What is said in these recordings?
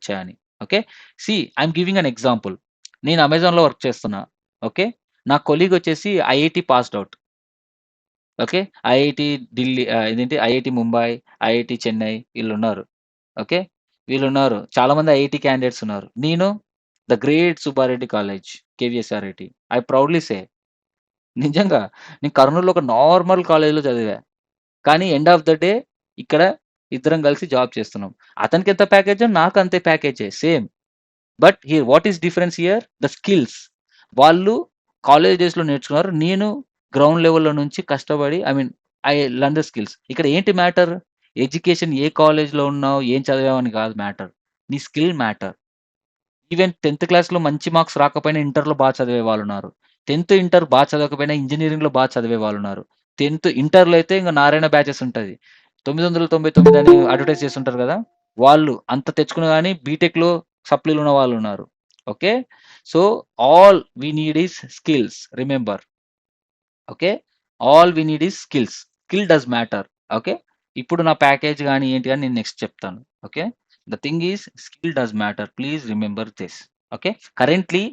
వచ్చాయని. Okay. I am giving an example. నేను అమెజాన్‌లో వర్క్ చేస్తున్నా. ఓకే. నా కొలీగ్ వచ్చేసి IIT passed out. Okay. IIT Delhi ఇదేంటి ఐఐటీ ముంబై, ఐఐటీ చెన్నై వీళ్ళున్నారు. ఓకే. వీళ్ళున్నారు. చాలామంది ఐఐటీ క్యాండిడేట్స్ ఉన్నారు. నేను the great Subbareddy college, KVSRIT. I proudly say నిజంగా. నేను కర్నూల్‌లో ఒక నార్మల్ కాలేజ్‌లో చదివా. కానీ ఎండ్ ఆఫ్ ద డే ఇక్కడ ఇద్దరం కలిసి జాబ్ చేస్తున్నాం. అతనికెంత ప్యాకేజో నాకు అంతే ప్యాకేజే సేమ్. But here what is difference here? The skills. వాళ్ళు కాలేజ్ డేస్‌లో నేర్చుకున్నారు. నేను గ్రౌండ్ లెవెల్‌లో నుంచి కష్టపడి ఐ లెర్న్ ద స్కిల్స్. ఇక్కడ ఏంటి మ్యాటర్? ఎడ్యుకేషన్ ఏ కాలేజ్‌లో ఉన్నావు, ఏం చదివావని కాదు మ్యాటర్. నీ స్కిల్ మ్యాటర్. ఈవెన్ 10థ్ క్లాస్‌లో మంచి మార్క్స్ రాకపోయినా ఇంటర్‌లో చదివే వాళ్ళున్నారు. 10థ్, ఇంటర్ చదవకపోయినా ఇంజినీరింగ్‌లో చదివే వాళ్ళున్నారు. 10థ్ ఇంటర్‌లో అయితే ఇంక నారాయణ బ్యాచెస్ ఉంటది. 999 అని అడ్వర్టైజ్ చేస్తుంటారు గదా! వాళ్ళు అంత తెచ్చుకున్న గాని బీటెక్‌లో సప్లీలు ఉన్న వాళ్ళున్నారు. Okay. So, all we need is skills. Remember. Okay. All we need is skills. Skill does matter. Okay. ఇప్పుడు నా ప్యాకేజ్ గాని ఏంటి అని నేను నెక్స్ట్ చెప్తాను. Okay. The thing is skill does matter. Please remember this. Okay. Currently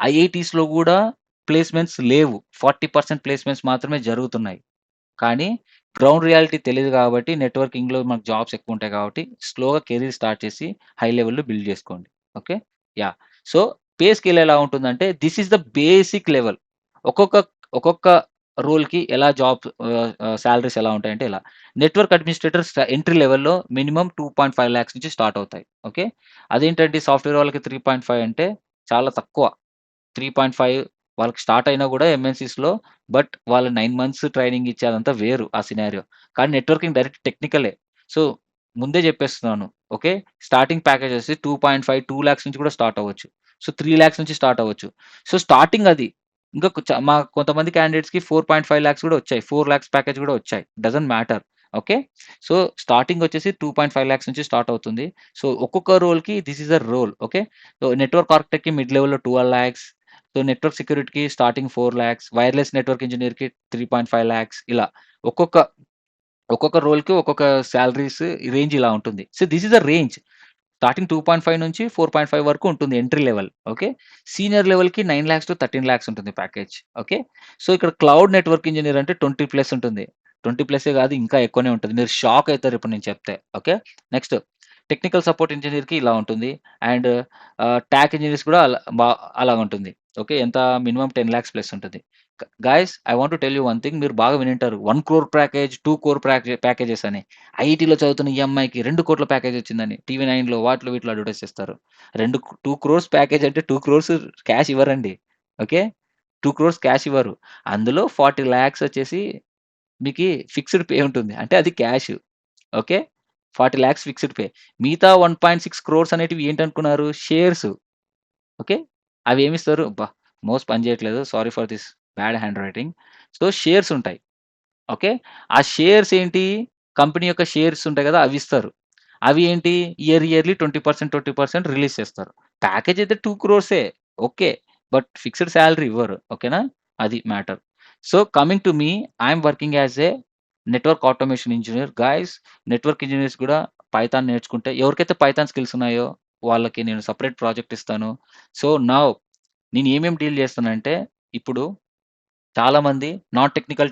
ఐఐటీస్‌లో గూడా placements లేవు. 40% ప్లేస్‌మెంట్స్ మాత్రమే జరుగుతున్నాయి. కానీ గ్రౌండ్ రియాలిటీ తెలీదు గాబట్టి నెట్వర్కింగ్‌లో మనకు జాబ్స్ ఎక్కువుంటాయి గాబట్టి స్లోగా కెరీర్ స్టార్ట్ చేసి హై లెవెల్‌లో బిల్డ్ జేసుకోండి. Okay. Yeah! So, pay scale ఎలా ఉంటుందంటే this is the basic level. ఒక్కొక్క ఒక్కొక్క రోల్‌కి ఎలా సాలరీస్ ఎలా ఉంటాయంటే ఇలా. నెట్వర్క్ అడ్మినిస్ట్రేటర్ ఎంట్రీ లెవెల్‌లో మినిమమ్ 2.5 లాక్స్ నుంచి స్టార్ట్ అవుతాయి. ఓకే. అదేంటండి సాఫ్ట్‌వేర్ వాళ్ళకి 3.5 అంటే చాలా తక్కువ. 3.5 వాళ్ళకి స్టార్ట్ అయినా గూడా ఎంఎన్‌సీస్‌లో వాళ్ళు 9 మంత్స్ ట్రైనింగ్ ఇచ్చి అదంతా వేరు ఆ సినారియో. కానీ నెట్వర్కింగ్ డైరెక్ట్ టెక్నికలే. సో, ముందే జెప్పేస్తున్నాను. ఓకే. స్టార్టింగ్ ప్యాకేజెస్ 2.5, 2 లాక్స్ నుంచి కూడా స్టార్ట్ అవ్వచ్చు. సో, 3 లాక్స్ నుంచి స్టార్ట్ అవ్వచ్చు. సో, స్టార్టింగ్ అది. ఇంకా మా కొంతమంది క్యాండిడేట్స్‌కి 4.5 లాక్స్ గూడా వచ్చాయి. 4 లాక్స్ ప్యాకేజ్ గూడా వచ్చాయి. Doesn't matter. Okay. So, starting వచ్చేసి 2.5 లాక్స్ నుంచి స్టార్ట్ అవుతుంది. సో, ఒక్కొక్క రోల్‌కి this is the role. Okay. So, network ఆర్కిటెక్ట్‌కి మిడ్ లెవెల్‌లో 12 లాక్స్. సో, నెట్వర్క్ సెక్యూరిటీకి స్టార్టింగ్ 4 లాక్స్, వైర్‌లెస్ నెట్వర్క్ ఇంజినీర్‌కి 3.5 లాక్స్ ఇలా ఒక్కొక్క ఒక్కొక్క రోల్‌కి ఒక్కొక్క సాలరీస్ రేంజ్ ఇలా ఉంటుంది. So, this is the range. Starting 2.5 నుంచి 4.5 వరకు ఉంటుంది ఎంట్రీ లెవెల్. ఓకే. సీనియర్ లెవెల్‌కి 9,00,000-13 లాక్స్ ఉంటుంది ప్యాకేజ్. ఓకే. సో, ఇక్కడ క్లౌడ్ నెట్వర్క్ ఇంజినీర్ అంటే 20 ప్లస్ ఉంటుంది. 20 ప్లస్సే కాదు ఇంకా ఎక్కువనే ఉంటది. మీరు షాక్ అయితారు ఇప్పుడు నేను చెప్తే. ఓకే. నెక్స్ట్ టెక్నికల్ సపోర్ట్ ఇంజినీర్‌కి ఇలా ఉంటుంది. అండ్ టాక్ ఇంజినీర్స్ కూడా అలాగుంటుంది. ఓకే. ఎంత మినిమమ్ 10 లాక్స్ ప్లస్ ఉంటుంది. Guys I want to tell you one thing మీరు బాగా వినుంటారు. 1,00,00,000 ప్యాకేజ్, 2,00,00,000 ప్యాకేజెస్ అని. ఐఐటీలో చదువుతున్న ఈ అమ్మాయికి 2,00,00,000 ప్యాకేజ్ వచ్చిందని టీవీ9లో వాటిలో వీటిలో అడ్వర్టైజ్ చేస్తారు. 2,00,00,000 ప్యాకేజ్ అంటే 2,00,00,000 క్యాష్ ఇవ్వరండి. ఓకే. 2,00,00,000 క్యాష్ ఇవ్వరు. అందులో 40 లాక్స్ వచ్చేసి మీకి ఫిక్స్డ్ పే ఉంటుంది. అంటే అది cash. Okay. 40 lakhs fixed pay. మిగతా 1.6 క్రోర్స్ అనేటివి ఏంటనుకున్నారు? షేర్స్. ఓకే. అవేమిస్తారు? అబ్బా! మౌస్ పని చేయట్లేదు. Sorry for this bad hand writing. So, shares ఉంటాయి. ఓకే. ఆ షేర్స్ ఏంటి? కంపెనీ యొక్క షేర్స్ ఉంటాయి గదా! అవిస్తారు. అవి ఏంటి? ఇయర్లీ 20%, 20% రిలీజ్ చేస్తారు. ప్యాకేజ్ అయితే 2 క్రోర్సే. ఓకే. బట్ ఫిక్స్డ్ సాలరీ ఇవ్వరు. ఓకేనా? అది matter. So, coming to me I'm working as a network automation engineer. Guys network engineers కూడా పైథాన్ నేర్చుకుంటే ఎవరికైతే పైథాన్ స్కిల్స్ ఉన్నాయో వాళ్ళకి నేను సెపరేట్ ప్రాజెక్ట్ ఇస్తాను. సో, నౌ నేను ఏమేమి డీల్ చేస్తానంటే ఇప్పుడు చాలామంది నాన్ టెక్నికల్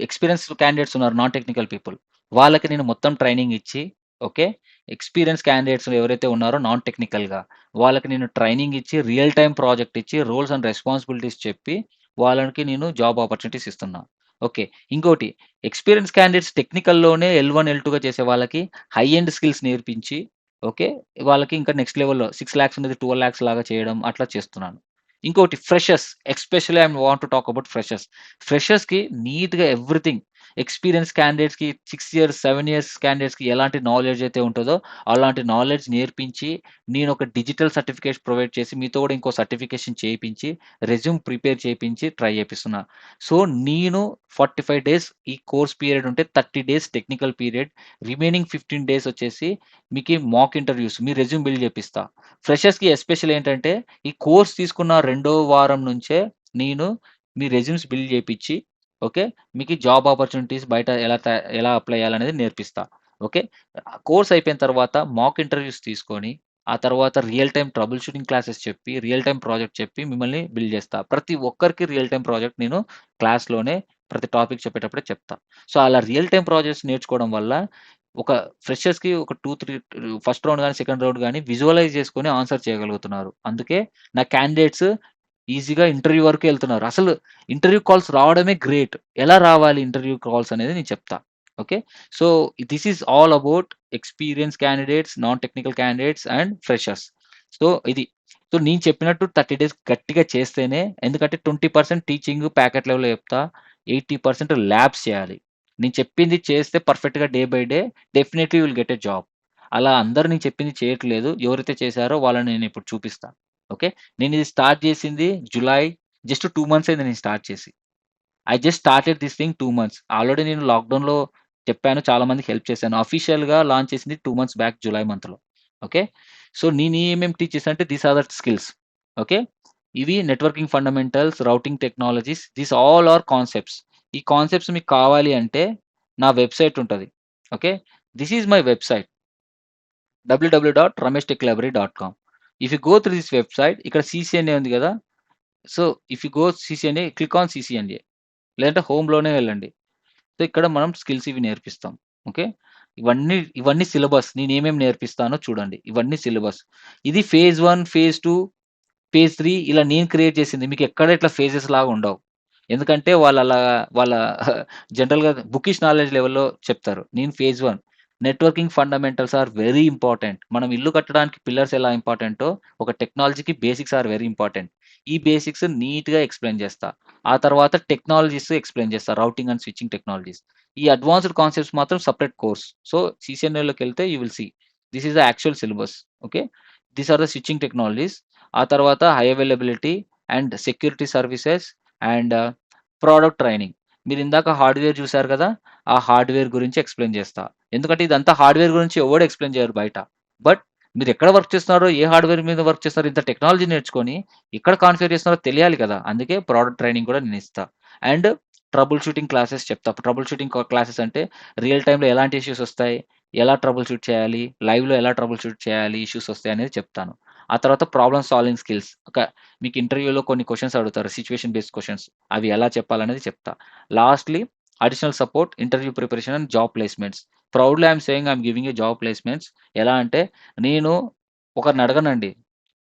ఎక్స్‌పీరియన్స్డ్ క్యాండిడేట్స్ ఉన్నారు నాన్ టెక్నికల్ పీపుల్. వాళ్ళకి నేను మొత్తం ట్రైనింగ్ ఇచ్చి ఓకే. ఎక్స్‌పీరియన్స్ క్యాండిడేట్స్ ఎవరైతే ఉన్నారో నాన్ టెక్నికల్‌గా వాళ్ళకి నేను ట్రైనింగ్ ఇచ్చి, రియల్ టైమ్ ప్రాజెక్ట్ ఇచ్చి, రోల్స్ అండ్ రెస్పాన్సిబిలిటీస్ చెప్పి వాళ్ళకి నేను జాబ్ ఆపర్చునిటీస్ ఇస్తున్నా. ఓకే. ఇంకోటి ఎక్స్‌పీరియన్స్ క్యాండిడేట్స్ టెక్నికల్‌లోనే ఎల్1, ఎల్2గా చేసే వాళ్ళకి హై ఎండ్ స్కిల్స్ నేర్పించి ఓకే. వాళ్ళకి ఇంకా నెక్స్ట్ లెవెల్‌లో 6 లాక్స్ ఉన్నది 12 లాక్స్ లాగా చేయడం అట్లా చేస్తున్నాను. ఇంకోటి freshers especially I want to talk about freshers. ఫ్రెషర్స్‌కి నీట్‌గా ఎవ్రీథింగ్ ఎక్స్‌పీరియన్స్ క్యాండిడేట్స్‌కి 6 ఇయర్స్, 7 ఇయర్స్ క్యాండిడేట్స్‌కి ఎలాంటి నాలెడ్జ్ అయితే ఉంటదో, అలాంటి నాలెడ్జ్ నేర్పించి, నేనొక డిజిటల్ సర్టిఫికేట్ ప్రొవైడ్ చేసి, మీతో కూడా ఇంకో సర్టిఫికేషన్ చేపించి, రెజ్యూమ్ ప్రిపేర్ చేపించి ట్రై చేపిస్తున్నా. సో, నేను 45 డేస్ ఈ కోర్స్ పీరియడ్ ఉంటే 30 days technical period. Remaining 15 days వచ్చేసి మీకి మాక్ ఇంటర్వ్యూస్, మీ రెజ్యూమ్ బిల్డ్ చేపిస్తా. ఫ్రెషర్స్‌కి ఎస్పెషల్ ఏంటంటే ఈ కోర్స్ తీసుకున్న రెండో వారం నుంచే నేను మీ రెజ్యూమ్స్ బిల్డ్ చేపిచ్చి, ఓకే. మీకు జాబ్ ఆపర్చునిటీస్ బయట ఎలా అప్లై చేయాలనేది నేర్పిస్తా. ఓకే. కోర్స్ అయిపోయిన తర్వాత మాక్ ఇంటర్వ్యూస్ తీసుకొని, ఆ తర్వాత real time trouble shooting classes చెప్పి, రియల్ టైమ్ ప్రాజెక్ట్ చెప్పి మిమ్మల్ని బిల్డ్ చేస్తా. ప్రతి ఒక్కరికి రియల్ టైమ్ ప్రాజెక్ట్ నేను క్లాస్‌లోనే ప్రతి టాపిక్ చెప్పేటప్పుడే చెప్తా. సో, అలా రియల్ టైమ్ ప్రాజెక్ట్స్ నేర్చుకోవడం వల్ల ఒక ఫ్రెషర్స్‌కి ఒక 2, 3 ఫస్ట్ రౌండ్ గాని, సెకండ్ రౌండ్ గాని విజువలైజ్ చేసుకొని ఆన్సర్ చేయగలుగుతున్నారు. అందుకే నా క్యాండిడేట్స్ ఈజీగా ఇంటర్వ్యూ వరకు ఎళ్తున్నారు. అసలు ఇంటర్వ్యూ కాల్స్ రావడమే గ్రేట్. ఎలా రావాలి ఇంటర్వ్యూ కాల్స్ అనేది నేను చెప్తా. Okay. So, this is all about experience candidates, non technical candidates and freshers. So, ఇది. సో, నేను చెప్పినట్టు 30 డేస్ గట్టిగా చేస్తేనే ఎందుకంటే 20% టీచింగ్ ప్యాకెట్ లెవెల్‌లో చెప్తా. 80% ల్యాబ్స్ చేయాలి. నేను చెప్పింది చేస్తే పర్ఫెక్ట్‌గా day by day definitely you will get a job. అలా అందరూ నేను చెప్పింది చేయట్లేదు. ఎవరైతే చేశారో వాళ్ళని నేనిప్పుడు చూపిస్తా. ఓకే. నేనిది స్టార్ట్ చేసింది జులై జస్ట్ 2 మంత్స్ అయింది నేను స్టార్ట్ చేసి. I just started this thing 2 months. Already నేను లాక్‌డౌన్‌లో చెప్పాను. చాలా మందికి హెల్ప్ చేశాను. అఫీషియల్‌గా లాంచ్ చేసింది 2 మంత్స్ బ్యాక్ జులై మంత్‌లో. ఓకే. సో, నేను ఏమేమి టీచ్ చేశానంటే these are the skills. Okay. ఇవి networking fundamentals, routing technologies these all are concepts. ఈ కాన్సెప్ట్స్ మీకు కావాలి అంటే నా వెబ్‌సైట్ ఉంటది. Okay. This is my website www.rameshtechlibrary.com. If you go through this website ఇక్కడ సీసీఎన్ఏ ఉంది గదా! So, if you go CCNA click on CCNA లేదంటే హోమ్‌లోనే వెళ్ళండి. సో, ఇక్కడ మనం స్కిల్స్ ఇవి నేర్పిస్తాం. ఓకే. ఇవన్నీ సిలబస్ నేనేమేమి నేర్పిస్తానో చూడండి. ఇవన్నీ సిలబస్. ఇది ఫేజ్ 1, ఫేజ్ 2, ఫేజ్ 3 ఇలా నేను క్రియేట్ చేసింది. మీకెక్కడ ఇట్లా ఫేజెస్ లాగా ఉండవు. ఎందుకంటే వాళ్ళ జనరల్‌గా బుకిష్ నాలెడ్జ్ లెవెల్‌లో చెప్తారు. నేను phase 1 networking fundamentals are very important. మనం ఇల్లు కట్టడానికి పిల్లర్స్ ఎలా ఇంపార్టెంటో, ఒక టెక్నాలజీకి బేసిక్స్ ఆర్ వెరీ ఇంపార్టెంట్. ఈ బేసిక్స్ నీట్‌గా ఎక్స్‌ప్లెయిన్ చేస్తా. ఆ తర్వాత టెక్నాలజీస్ ఎక్స్‌ప్లెయిన్ చేస్తా. Routing and switching technologies. ఈ అడ్వాన్స్డ్ కాన్సెప్ట్స్ మాత్రం సెపరేట్ కోర్స్. సో, సీసీఎన్ఏలోకెళ్తే you will see. This is the actual syllabus. Okay. These are the switching technologies. ఆ తర్వాత high availability and security services and product training. మీరిందాక hardware చూసారు కదా! ఆ hardware గురించి ఎక్స్‌ప్లెయిన్ చేస్తా. ఎందుకంటే ఇదంతా హార్డ్‌వేర్ గురించి ఎవడు ఎక్స్‌ప్లెయిన్ చేయరు బయట. బట్ మీరెక్కడ వర్క్ చేస్తున్నారో, ఏ హార్డ్‌వేర్ మీద వర్క్ చేస్తున్నారో, ఇంత టెక్నాలజీ నేర్చుకొని ఎక్కడ కాన్ఫిగర్ చేస్తున్నారో తెలియాలి కదా! అందుకే ప్రొడక్ట్ ట్రైనింగ్ కూడా నేనిస్తా. అండ్ ట్రబుల్ షూటింగ్ క్లాసెస్ చెప్తా. ట్రబుల్ షూటింగ్ క్లాసెస్ అంటే రియల్ టైమ్‌లో ఎలాంటి ఇష్యూస్ ఒస్తాయి? ఎలా ట్రబుల్ షూట్ చేయాలి? లైవ్‌లో ఎలా ట్రబుల్ షూట్ చేయాలి? ఇష్యూస్ ఒస్తాయి అనేది చెప్తాను. ఆ తర్వాత ప్రాబ్లమ్ సాల్వింగ్ స్కిల్స్. మీకు ఇంటర్వ్యూలో కొన్ని క్వెషన్స్ అడుగుతారు. Situation based questions. అవి ఎలా చెప్పాలనేది చెప్తా. Lastly additional support, interview preparation and job placements. Proudly I'm saying I'm giving a job placements. ఎలా అంటే నేను ఒకరిని అడగనండి.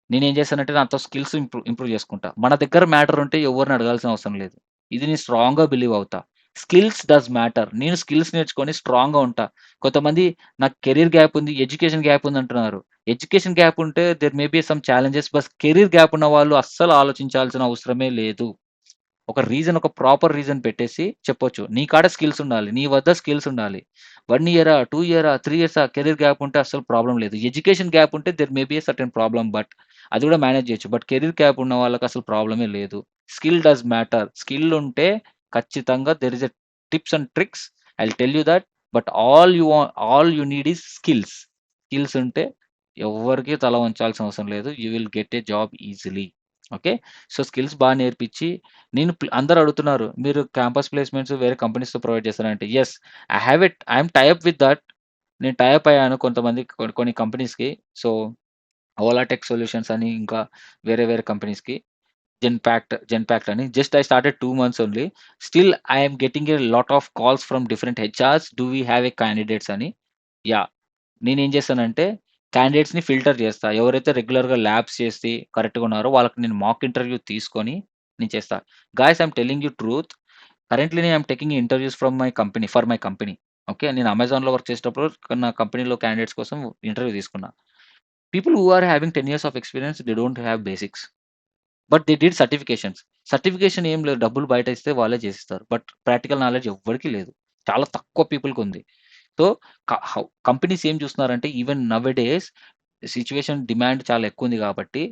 నేనేం చేశానంటే నాతో స్కిల్స్ ఇంప్రూవ్ చేసుకుంటా. మన దగ్గర మ్యాటర్ ఉంటే ఎవరిని అడగాల్సిన అవసరం లేదు. ఇది నేను స్ట్రాంగ్‌గా బిలీవ్ అవుతా. Skills does matter. నేను స్కిల్స్ నేర్చుకొని స్ట్రాంగ్‌గా ఉంటా. కొంతమంది నాకు కెరియర్ గ్యాప్ ఉంది, ఎడ్యుకేషన్ గ్యాప్ ఉంది అంటున్నారు. ఎడ్యుకేషన్ గ్యాప్ ఉంటే there may be some challenges but career gap ఉన్న వాళ్ళు అస్సలు ఆలోచించాల్సిన అవసరమే లేదు. ఒక రీజన్ ఒక ప్రాపర్ రీజన్ పెట్టేసి చెప్పొచ్చు. నీ కాడ స్కిల్స్ ఉండాలి. నీ వద్ద స్కిల్స్ ఉండాలి. 1 ఇయరా? 2 ఇయరా? 3 ఇయర్సా? కెరియర్ గ్యాప్ ఉంటే అస్సలు ప్రాబ్లమ్ లేదు. ఎడ్యుకేషన్ గ్యాప్ ఉంటే there may be a certain problem but అది కూడా మేనేజ్ చేయొచ్చు. బట్ కెరియర్ గ్యాప్ ఉన్న వాళ్ళకి అసలు ప్రాబ్లమే లేదు. Skill does matter. స్కిల్ ఉంటే ఖచ్చితంగా there is a tips and tricks. I will tell you that. But all you need is skills. Skills ఉంటే ఎవ్వరికీ తల వంచాల్సిన అవసరం లేదు. You will get a job easily. Okay. So, skills బా నేర్పించి నేను అందరూ అడుగుతున్నారు. మీరు క్యాంపస్ ప్లేస్‌మెంట్స్ వేరే కంపెనీస్‌తో ప్రొవైడ్ చేస్తారా అంటే, yes. I am tie up with that. నేను టై అప్ అయ్యాను కొంతమంది కొన్ని కంపెనీస్‌కి. సో, ఓలా టెక్ సొల్యూషన్స్ అని ఇంకా వేరే వేరే కంపెనీస్‌కి. జెన్‌పాక్ట్ అని. Just I started 2 months only. Still I am getting a lot of calls from different HRs. Do we have a candidates అని. యాహ్! నేనేం చేశానంటే క్యాండిడేట్స్‌ని ఫిల్టర్ చేస్తా. ఎవరైతే రెగ్యులర్‌గా ల్యాబ్స్ చేసి కరెక్ట్‌గా ఉన్నారో వాళ్ళకి నేను మాక్ ఇంటర్వ్యూ తీసుకొని నేను చేస్తా. Guys I am telling you truth. Currently I am taking interviews from my company for my company. Okay. నేను అమెజాన్‌లో వర్క్ చేసేటప్పుడు నా కంపెనీలో క్యాండిడేట్స్ కోసం ఇంటర్వ్యూ తీసుకున్నా. People who are having 10 years of experience they don't have basics. But they did certifications. Certification ఏం లేదు. డబ్బులు బయట ఇస్తే వాళ్ళే చేసిస్తారు. బట్ ప్రాక్టికల్ నాలెడ్జ్ ఎవ్వరికీ లేదు. చాలా తక్కువ పీపుల్‌కుంది. సో, కంపెనీస్ ఏం చూస్తున్నారంటే even nowadays situation demand చాలా ఎక్కువుంది కాబట్టి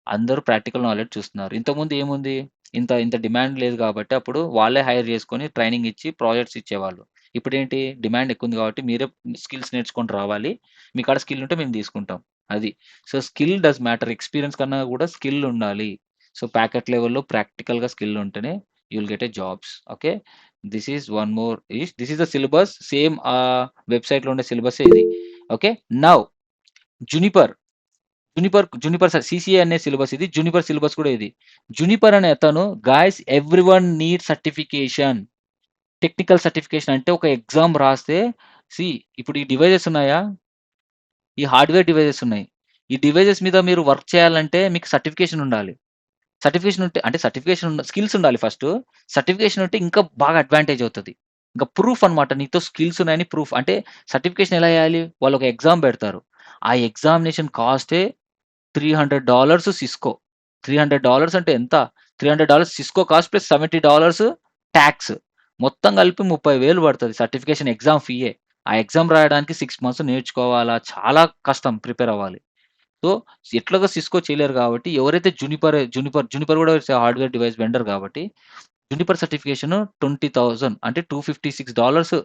అందరూ ప్రాక్టికల్ నాలెడ్జ్ చూస్తున్నారు. ఇంతకుముందు ఏముంది? ఇంత డిమాండ్ లేదు కాబట్టి అప్పుడు వాళ్ళే హైర్ చేసుకొని ట్రైనింగ్ ఇచ్చి ప్రాజెక్ట్స్ ఇచ్చేవాళ్ళు. ఇప్పుడేంటి డిమాండ్ ఎక్కువుంది కాబట్టి మీరే స్కిల్స్ నేర్చుకొని రావాలి. మీ కాడ స్కిల్ ఉంటే మేము తీసుకుంటాం. అది. So, skill does matter. Experience కన్నా కూడా స్కిల్ ఉండాలి. సో, ప్యాకెట్ లెవెల్‌లో ప్రాక్టికల్‌గా స్కిల్ ఉంటేనే you will get a jobs. Okay. This is the syllabus. Same వెబ్‌సైట్‌లో ఉండే సిలబసే ఇది. Okay. Now Juniper. Juniper CCA అనే సిలబస్ ఇది. జునిపర్ సిలబస్ కూడా ఇది. జునిపర్ అనే అతను guys everyone need certification. Technical certification అంటే ఒక ఎగ్జామ్ రాస్తే సీ ఇప్పుడు ఈ డివైజెస్ ఉన్నాయా? ఈ హార్డ్‌వేర్ డివైజెస్ ఉన్నాయి. ఈ డివైజెస్ మీద మీరు వర్క్ చేయాలంటే మీకు సర్టిఫికేషన్ ఉండాలి. సర్టిఫికేషన్ ఉంటే అంటే స్కిల్స్ ఉండాలి ఫస్టు. సర్టిఫికేషన్ ఉంటే ఇంకా బాగా అడ్వాంటేజ్ అవుతది. ఇంకా ప్రూఫ్ అన్నమాట. నీతో స్కిల్స్ ఉన్నాయని ప్రూఫ్. అంటే సర్టిఫికేషన్ ఎలా చేయాలి? వాళ్ళు ఒక ఎగ్జామ్ పెడతారు. ఆ ఎగ్జామినేషన్ కాస్టే $300 సిస్కో. $300 అంటే ఎంత? $300 సిస్కో కాస్ట్ ప్లస్ $70 టాక్స్. మొత్తం కలిపి 30,000 పడతది. సర్టిఫికేషన్ ఎగ్జామ్ ఫీయే. ఆ ఎగ్జామ్ రాయడానికి 6 మంత్స్ నేర్చుకోవాలా. చాలా కష్టం ప్రిపేర్ అవ్వాలి. సో, ఎట్లాగో సిస్కో చేయలేరు కాబట్టి ఎవరైతే జునిపర్ కూడా హార్డ్‌వేర్ డివైస్ వెండర్ కాబట్టి జునిపర్ సర్టిఫికేషన్ 20,000 అంటే $256.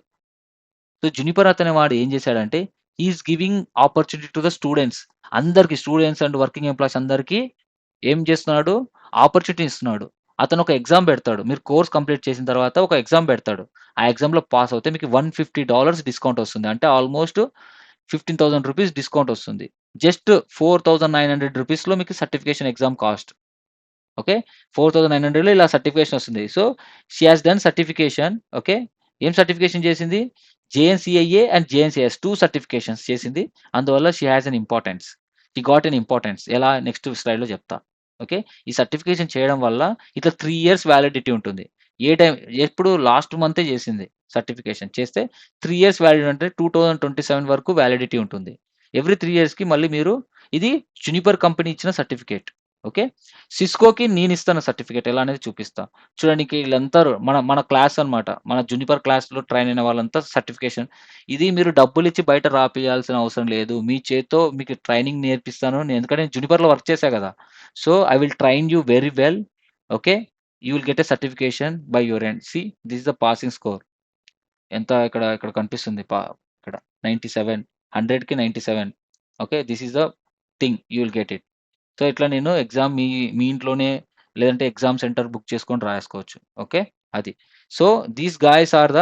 సో, జునిపర్ అతని వాడు ఏం చేశాడంటే, he is giving opportunity to the students. అందరికి స్టూడెంట్స్ అండ్ వర్కింగ్ ఎంప్లాయీస్ అందరికి ఏం చేస్తున్నాడు? ఆపర్చునిటీ ఇస్తున్నాడు. అతను ఒక ఎగ్జామ్ పెడతాడు. మీరు కోర్స్ కంప్లీట్ చేసిన తర్వాత ఒక ఎగ్జామ్ పెడతాడు. ఆ ఎగ్జామ్‌లో పాస్ అవుతే మీకు $150 డిస్కౌంట్ వస్తుంది. అంటే ఆల్‌మోస్ట్ ₹15,000 డిస్కౌంట్ వస్తుంది. జస్ట్ ₹4,900 మీకు సర్టిఫికేషన్ ఎగ్జామ్ కాస్ట్. ఓకే. 4,900లో ఇలా సర్టిఫికేషన్ వస్తుంది. So, she has done certification. Okay. ఏం సర్టిఫికేషన్ చేసింది? జేఎన్‌సీఐఏ అండ్ జేఎన్‌సీఎస్ 2 సర్టిఫికేషన్స్ చేసింది. అందువల్ల she has an importance. She got an importance. ఎలా నెక్స్ట్ స్లైడ్‌లో చెప్తా. ఓకే. ఈ సర్టిఫికేషన్ చేయడం వల్ల ఇట్లా 3 ఇయర్స్ వ్యాలిడిటీ ఉంటుంది. ఏ టైం ఎప్పుడు లాస్ట్ మంతే చేసింది సర్టిఫికేషన్. చేస్తే 3 ఇయర్స్ వ్యాలిడిటీ అంటే 2027 వరకు వ్యాలిడిటీ ఉంటుంది. ఎవ్రీ 3 ఇయర్స్‌కి మళ్ళీ మీరు ఇది జునిపర్ కంపెనీ ఇచ్చిన సర్టిఫికేట్. ఓకే. సిస్కోకి నేనిస్తాను సర్టిఫికేట్ ఎలా అనేది చూపిస్తా. చూడండి ఇక ఈళ్ళంతా మన మన క్లాస్ అన్నమాట. మన జునిపర్ క్లాస్‌లో ట్రైన్ అయిన వాళ్ళంతా సర్టిఫికేషన్. ఇది మీరు డబ్బులిచ్చి బయట రాపియాల్సిన అవసరం లేదు. మీ చేత్తో మీకు ట్రైనింగ్ నేర్పిస్తాను. ఎందుకంటే నేను జునిపర్‌లో వర్క్ చేశా గదా! So, I will train you very well. Okay. You will get a certification by your end. See this is the passing score. ఎంత ఇక్కడ ఇక్కడ కనిపిస్తుంది ఇక్కడ 97 100కి 97. Okay. This is the thing you will get it. So, ఇట్లా నేను exam మీ ఇంట్లోనే లేదంటే ఎగ్జామ్ సెంటర్ బుక్ చేసుకొని రాసుకోవచ్చు. ఓకే. అది. So, these guys are the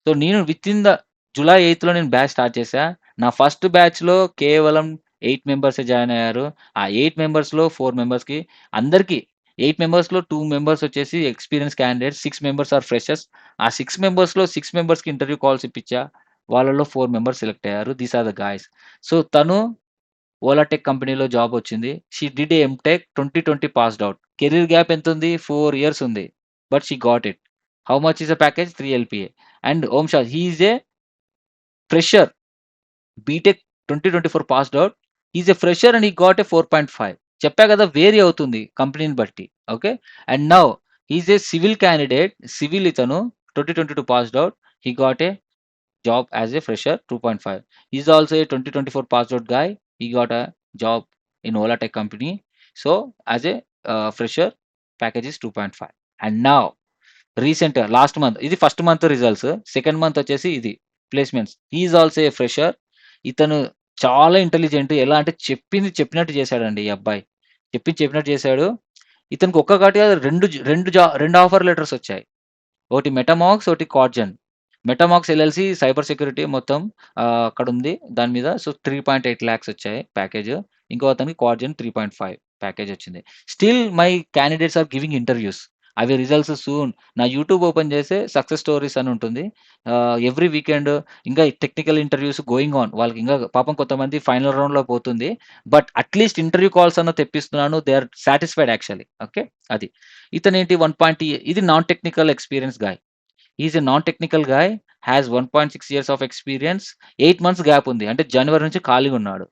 so, నేను వితిన్ ద జులై 8లో నేను బ్యాచ్ స్టార్ట్ చేశా. నా ఫస్ట్ బ్యాచ్‌లో కేవలం 8 మెంబర్సే జాయిన్ అయ్యారు. ఆ 8 మెంబర్స్‌లో 4 మెంబర్స్‌కి అందరికి 8 మెంబర్స్‌లో 2 మెంబర్స్ వచ్చేసి experience candidates. 6 members are freshers. ఆ 6 మెంబర్స్‌లో 6 మెంబర్స్‌కి ఇంటర్వ్యూ కాల్స్ ఇప్పించా. వాళ్ళలో 4 మెంబర్స్ సెలెక్ట్ అయ్యారు. These are the guys. So, తను ఓలాటెక్ కంపెనీలో జాబొచ్చింది. She did a MTech 2020 passed out. Career gap ఎంతుంది? 4 ఇయర్స్ ఉంది. But she got it. How much is the package? 3 LPA. And Om Shah he is a fresher. BTech 2024 passed out. He is a fresher and he got a 4.5. చెప్పా కదా! Vary అవుతుంది కంపెనీని బట్టి. Okay. And now he is A civil candidate. Civil ఇతను 2022 passed out. He got A job as a fresher 2.5. He's also a 2024 passed out guy. He got a job in Ola Tech company. So as a fresher, package is 2.5. And now recent last month ఇది first month results. Second month వచ్చేసి ఇది placements. He is also a fresher. ఇతను చాలా intelligent. ఎలా అంటే చెప్పింది చెప్పినట్టు చేశాడండి ఈ అబ్బాయి. చెప్పింది చెప్పినట్టు చేశాడు. ఇతనికి ఒక్కటి కాదు 2 ఆఫర్ లెటర్స్ వచ్చాయి. ఒకటి మెటమార్క్స్, ఒకటి కార్డ్‌జన్. మెటమార్క్స్ ఎల్ఎల్‌సి సైబర్ సెక్యూరిటీ మొత్తం అక్కడుంది దాని మీద. సో, 3.8 లాక్స్ వచ్చాయి ప్యాకేజ్. ఇంకో అతనికి కార్డ్‌జన్ 3.5 ప్యాకేజ్ వచ్చింది. Still my candidates are giving interviews. అవి రిజల్ట్స్ సూన్. నా యూట్యూబ్ ఓపెన్ చేస్తే సక్సెస్ స్టోరీస్ అని ఉంటుంది. ఎవ్రీ వీకెండ్ ఇంకా టెక్నికల్ ఇంటర్‌వ్యూస్ గోయింగ్ ఆన్. వాళ్ళకి ఇంకా పాపం కొంతమంది ఫైనల్ రౌండ్‌లో పోతుంది. బట్ అట్‌లీస్ట్ ఇంటర్వ్యూ కాల్స్ అన్నా తెప్పిస్తున్నాను. They are satisfied actually. Okay. అది. ఇతనేంటి 1. ఇది non technical experience guy. He is a non technical guy. Has 1.6 years of experience. 8 months gap ఉంది. అంటే జనవరి నుంచి ఖాళీగున్నాడు.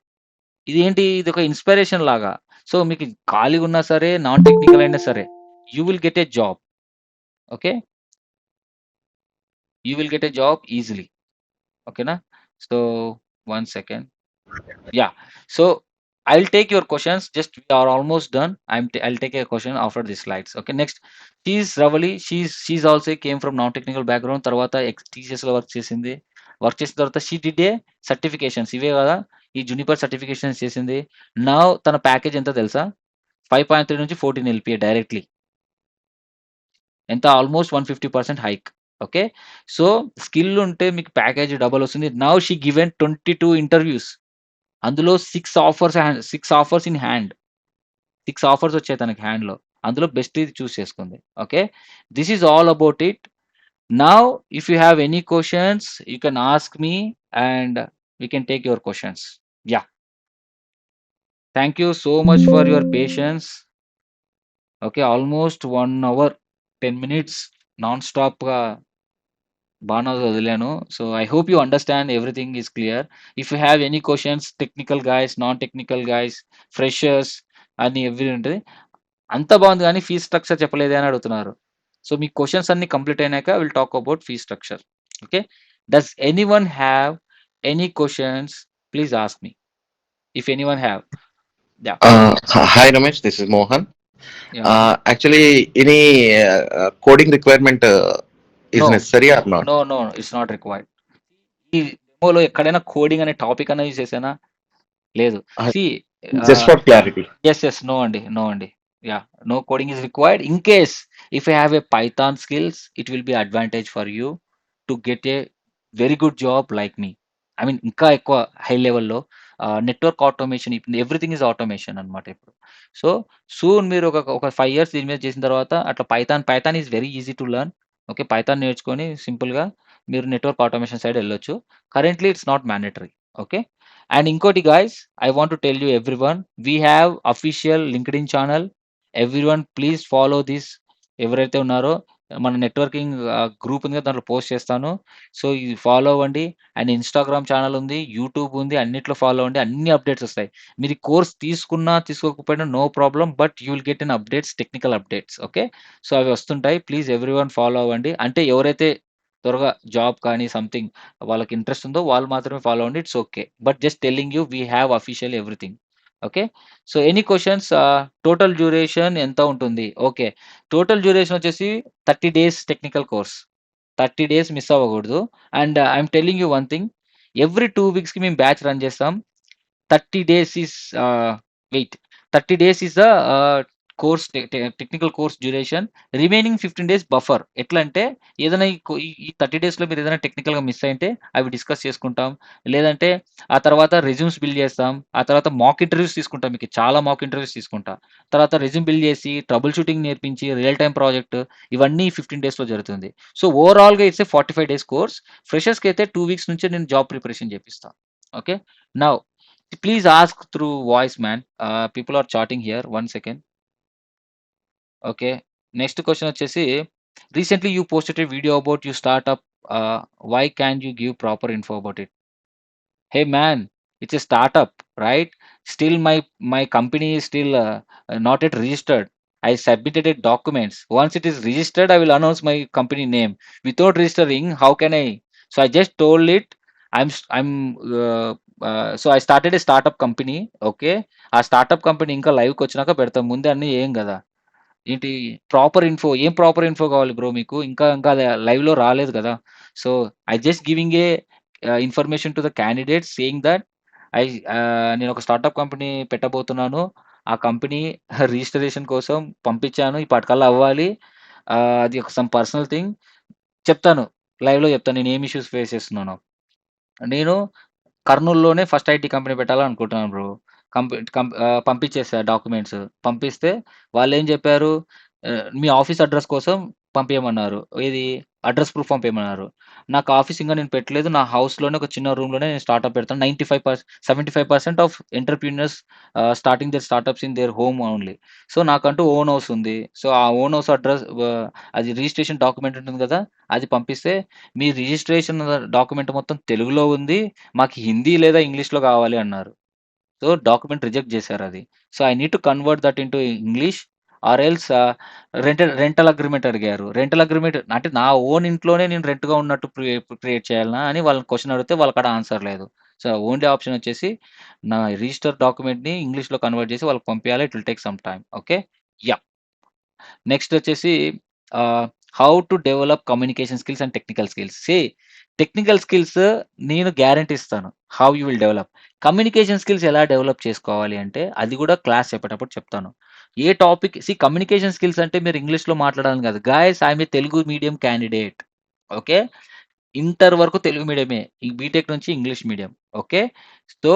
ఇదొక ఇన్‌స్పిరేషన్ లాగా. సో, మీకు ఖాళీగున్నా సరే, నాన్ టెక్నికల్ అయినా సరే, you will get a job. Okay. You will get a job easily. ఓకేనా? So, 1 second. Yeah. So I'll take your questions. Just we are almost done. I'll take a question after the slides. Okay. Next, she's Ravali. She's also came from non-technical background. తర్వాత టీసీఎస్‌లో work చేసింది. Work చేసిన తర్వాత she did a certifications ఇవే కదా! ఈ Juniper certifications చేసింది. Now తన package ఎంతో తెలుసా? 5.3 నుంచి 14 ఎల్‌పీఏ డైరెక్ట్‌లీ. ఎంత almost 150% hike. Okay. So, skill ఉంటే మీకు ప్యాకేజ్ డబుల్ వస్తుంది. Now she given 22 interviews. అందులో 6 ఆఫర్స్ ఇన్ హ్యాండ్. 6 ఆఫర్స్ వచ్చాయి తనకి హ్యాండ్‌లో. అందులో బెస్ట్ ఇది చూస్ చేసుకుంది. Okay. This is all about it. Now if you have any questions you can ask me and we can take your questions. Yeah! Thank you so much for your patience. Okay. Almost 1 hour 10 minutes non స్టాప్‌గా బానే వదిలాను. So, I hope you understand everything is clear. If you have any questions technical guys, non technical guys, freshers అని every ఉంటది. అంతా బావుంది గానీ fees structure చెప్పలేదే అని అడుగుతున్నారు. సో, మీ క్వెషన్స్ అన్నీ కంప్లీట్ అయినాక will talk about fees structure. Okay. Does anyone have any questions? Please ask me. If anyone have. Yeah! Hi Ramesh, this is Mohan. Yeah! Any coding requirement is no. necessary or not? No. No. It's not required. ఈ డెమోలో ఎక్కడైనా coding అనే topic అన్నా use చేశానా? లేదు. Uh, see just ah for clarity. Yes. Yes. No అండి. No అండి. Yeah! No coding is required. In case if you have a Python skills it will be advantage for you to get a very good job like me. I mean ఇంకా ఎక్కువ high లెవెల్‌లో network automation ఇప్పుడు everything is automation అన్నమాట ఇప్పుడు. So, soon మీరు ఒక 5 years దీని మీద చేసిన తర్వాత అట్లా Python is very easy to learn. Okay. Python నేర్చుకొని సింపుల్‌గా మీరు నెట్వర్క్ ఆటోమేషన్ సైడ్ ఎళ్ళొచ్చు. Currently it's not mandatory. Okay. And ఇంకోటి guys I want to tell you everyone we have official LinkedIn channel. Everyone please follow this. ఎవరైతే ఉన్నారో మన networking group ఉంది కదా! దాంట్లో పోస్ట్ చేస్తాను. సో, ఇది ఫాలో అవ్వండి. అండ్ ఇన్‌స్టాగ్రామ్ ఛానెల్ ఉంది. యూట్యూబ్ ఉంది. అన్నిట్లో ఫాలో అవ్వండి. అన్ని అప్డేట్స్ వస్తాయి. మీరు ఈ కోర్స్ తీసుకున్నా, తీసుకోకపోయినా no problem. But you will get an updates, technical updates. Okay. So, అవి వస్తుంటాయి. ప్లీజ్ ఎవ్రీవన్ ఫాలో అవ్వండి. అంటే ఎవరైతే త్వరగా జాబ్ కానీ సంథింగ్ వాళ్ళకి ఇంట్రెస్ట్ ఉందో వాళ్ళు మాత్రమే ఫాలో అవ్వండి. It's okay. But just telling you we have official everything. Okay. So, any questions total duration ఎంత ఉంటుంది? ఓకే. టోటల్ డ్యూరేషన్ వచ్చేసి 30 days technical course. 30 days miss అవ్వకూడదు. And I'm telling you one thing. Every 2 వీక్స్‌కి మేము batch run చేస్తాం. 30 days is wait 30 days is the course technical course duration. Remaining 15 days buffer. ఎట్లా అంటే ఏదైనా ఈ 30 డేస్‌లో మీరు ఏదైనా టెక్నికల్‌గా మిస్ అయింటే అవి డిస్కస్ చేసుకుంటాం. లేదంటే ఆ తర్వాత రెజ్యూమ్స్ బిల్డ్ చేస్తాం. ఆ తర్వాత మాక్ ఇంటర్వ్యూస్ తీసుకుంటాం. మీకు చాలా మాక్ ఇంటర్వ్యూస్ తీసుకుంటా. తర్వాత రెజ్యూమ్ బిల్డ్ చేసి, ట్రబుల్ షూటింగ్ నేర్పించి, రియల్ టైమ్ ప్రాజెక్ట్ ఇవన్నీ 15 డేస్‌లో జరుగుతుంది. సో, ఓవరాల్‌గా ఇట్స్ ఎ 45 డేస్ కోర్స్. ఫ్రెషర్స్‌కైతే 2 వీక్స్ నుంచే నేను జాబ్ ప్రిపరేషన్ చేపిస్తా. Okay. Now please ask through voice, man. People are chatting here. 1 second. Okay. Next question వచ్చేసి recently you posted a video about your startup. Why can't you give proper info about it? Hey man, it's a startup, right? Still my company is still not yet registered. I submitted a documents. Once it is registered, I will announce my company name. Without registering, how can I? So I just told it. So I started a startup company. Okay. ఆ startup company ఇంకా లైవ్‌కి వచ్చినాక పెడతాం. ముందే అన్నీ ఏయం గదా! ఏంటి proper info ఏం ప్రాపర్ ఇన్ఫో కావాలి బ్రో మీకు? ఇంకా అది లైవ్‌లో రాలేదు కదా! So, I just giving a information to the candidates saying that నేనొక స్టార్టప్ కంపెనీ పెట్టబోతున్నాను. ఆ కంపెనీ రిజిస్ట్రేషన్ కోసం పంపించాను. ఇప్పటికల్లా అవ్వాలి. అది ఒక సమ్ పర్సనల్ థింగ్ చెప్తాను. లైవ్‌లో చెప్తాను. నేను ఏం ఇష్యూస్ ఫేస్ చేస్తున్నానో. నేను కర్నూల్‌లోనే ఫస్ట్ ఐటీ కంపెనీ పెట్టాలనుకుంటున్నాను బ్రో. పంపించేసా డాక్యుమెంట్స్. పంపిస్తే వాళ్ళేం జెప్పారు, మీ ఆఫీస్ అడ్రెస్ కోసం పంపియమన్నారు. ఏది అడ్రెస్ ప్రూఫ్ పంపియమన్నారు. నాకు ఆఫీస్ ఇంగా నేను పెట్టలేదు. నా హౌస్‌లోనే ఒక చిన్న రూమ్‌లోనే నేను స్టార్టప్ పెడతాను. 75% of entrepreneurs starting their startups in their home only. So, నాకంటూ ఓన్ హౌస్ ఉంది. సో, ఆ ఓన్ హౌస్ అడ్రెస్ అది రిజిస్ట్రేషన్ డాక్యుమెంట్ ఉంటుంది గదా! అది పంపిస్తే, మీ రిజిస్ట్రేషన్ డాక్యుమెంట్ మొత్తం తెలుగులో ఉంది. మాకు హిందీ లేదా ఇంగ్లీష్‌లో కావాలి అన్నారు. సో, డాక్యుమెంట్ రిజెక్ట్ జేశారది. So, I need to convert that into English or else rental agreement అడిగారు. రెంటల్ అగ్రీమెంట్ అంటే నా ఓన్ ఇంట్లోనే నేను రెంట్‌గా ఉన్నట్టు క్రియేట్ చేయాలనా అని వాళ్ళని క్వెషన్ అడిగితే వాళ్ళ కాడ ఆన్సర్ లేదు. సో, ఓన్లీ ఆప్షన్ వచ్చేసి నా రిజిస్టర్ డాక్యుమెంట్‌ని ఇంగ్లీష్‌లో కన్వర్ట్ చేసి వాళ్ళకి పంపియాలి. It will take some time. Okay. Yeah! Next వచ్చేసి how to develop communication skills and technical skills. Technical skills నేను గ్యారంటీ ఇస్తాను. How you will develop. Communication skills ఎలా డెవలప్ చేసుకోవాలి అంటే, అది కూడా క్లాస్ చెప్పేటప్పుడు చెప్తాను. ఏ టాపిక్ కమ్యూనికేషన్ స్కిల్స్ అంటే మీరు ఇంగ్లీష్‌లో మాట్లాడాలని కాదు. Guys I am A Telugu medium candidate. Okay. Inter వరకు తెలుగు మీడియమే. ఈ బీటెక్ నుంచి ఇంగ్లీష్ మీడియం. ఓకే. సో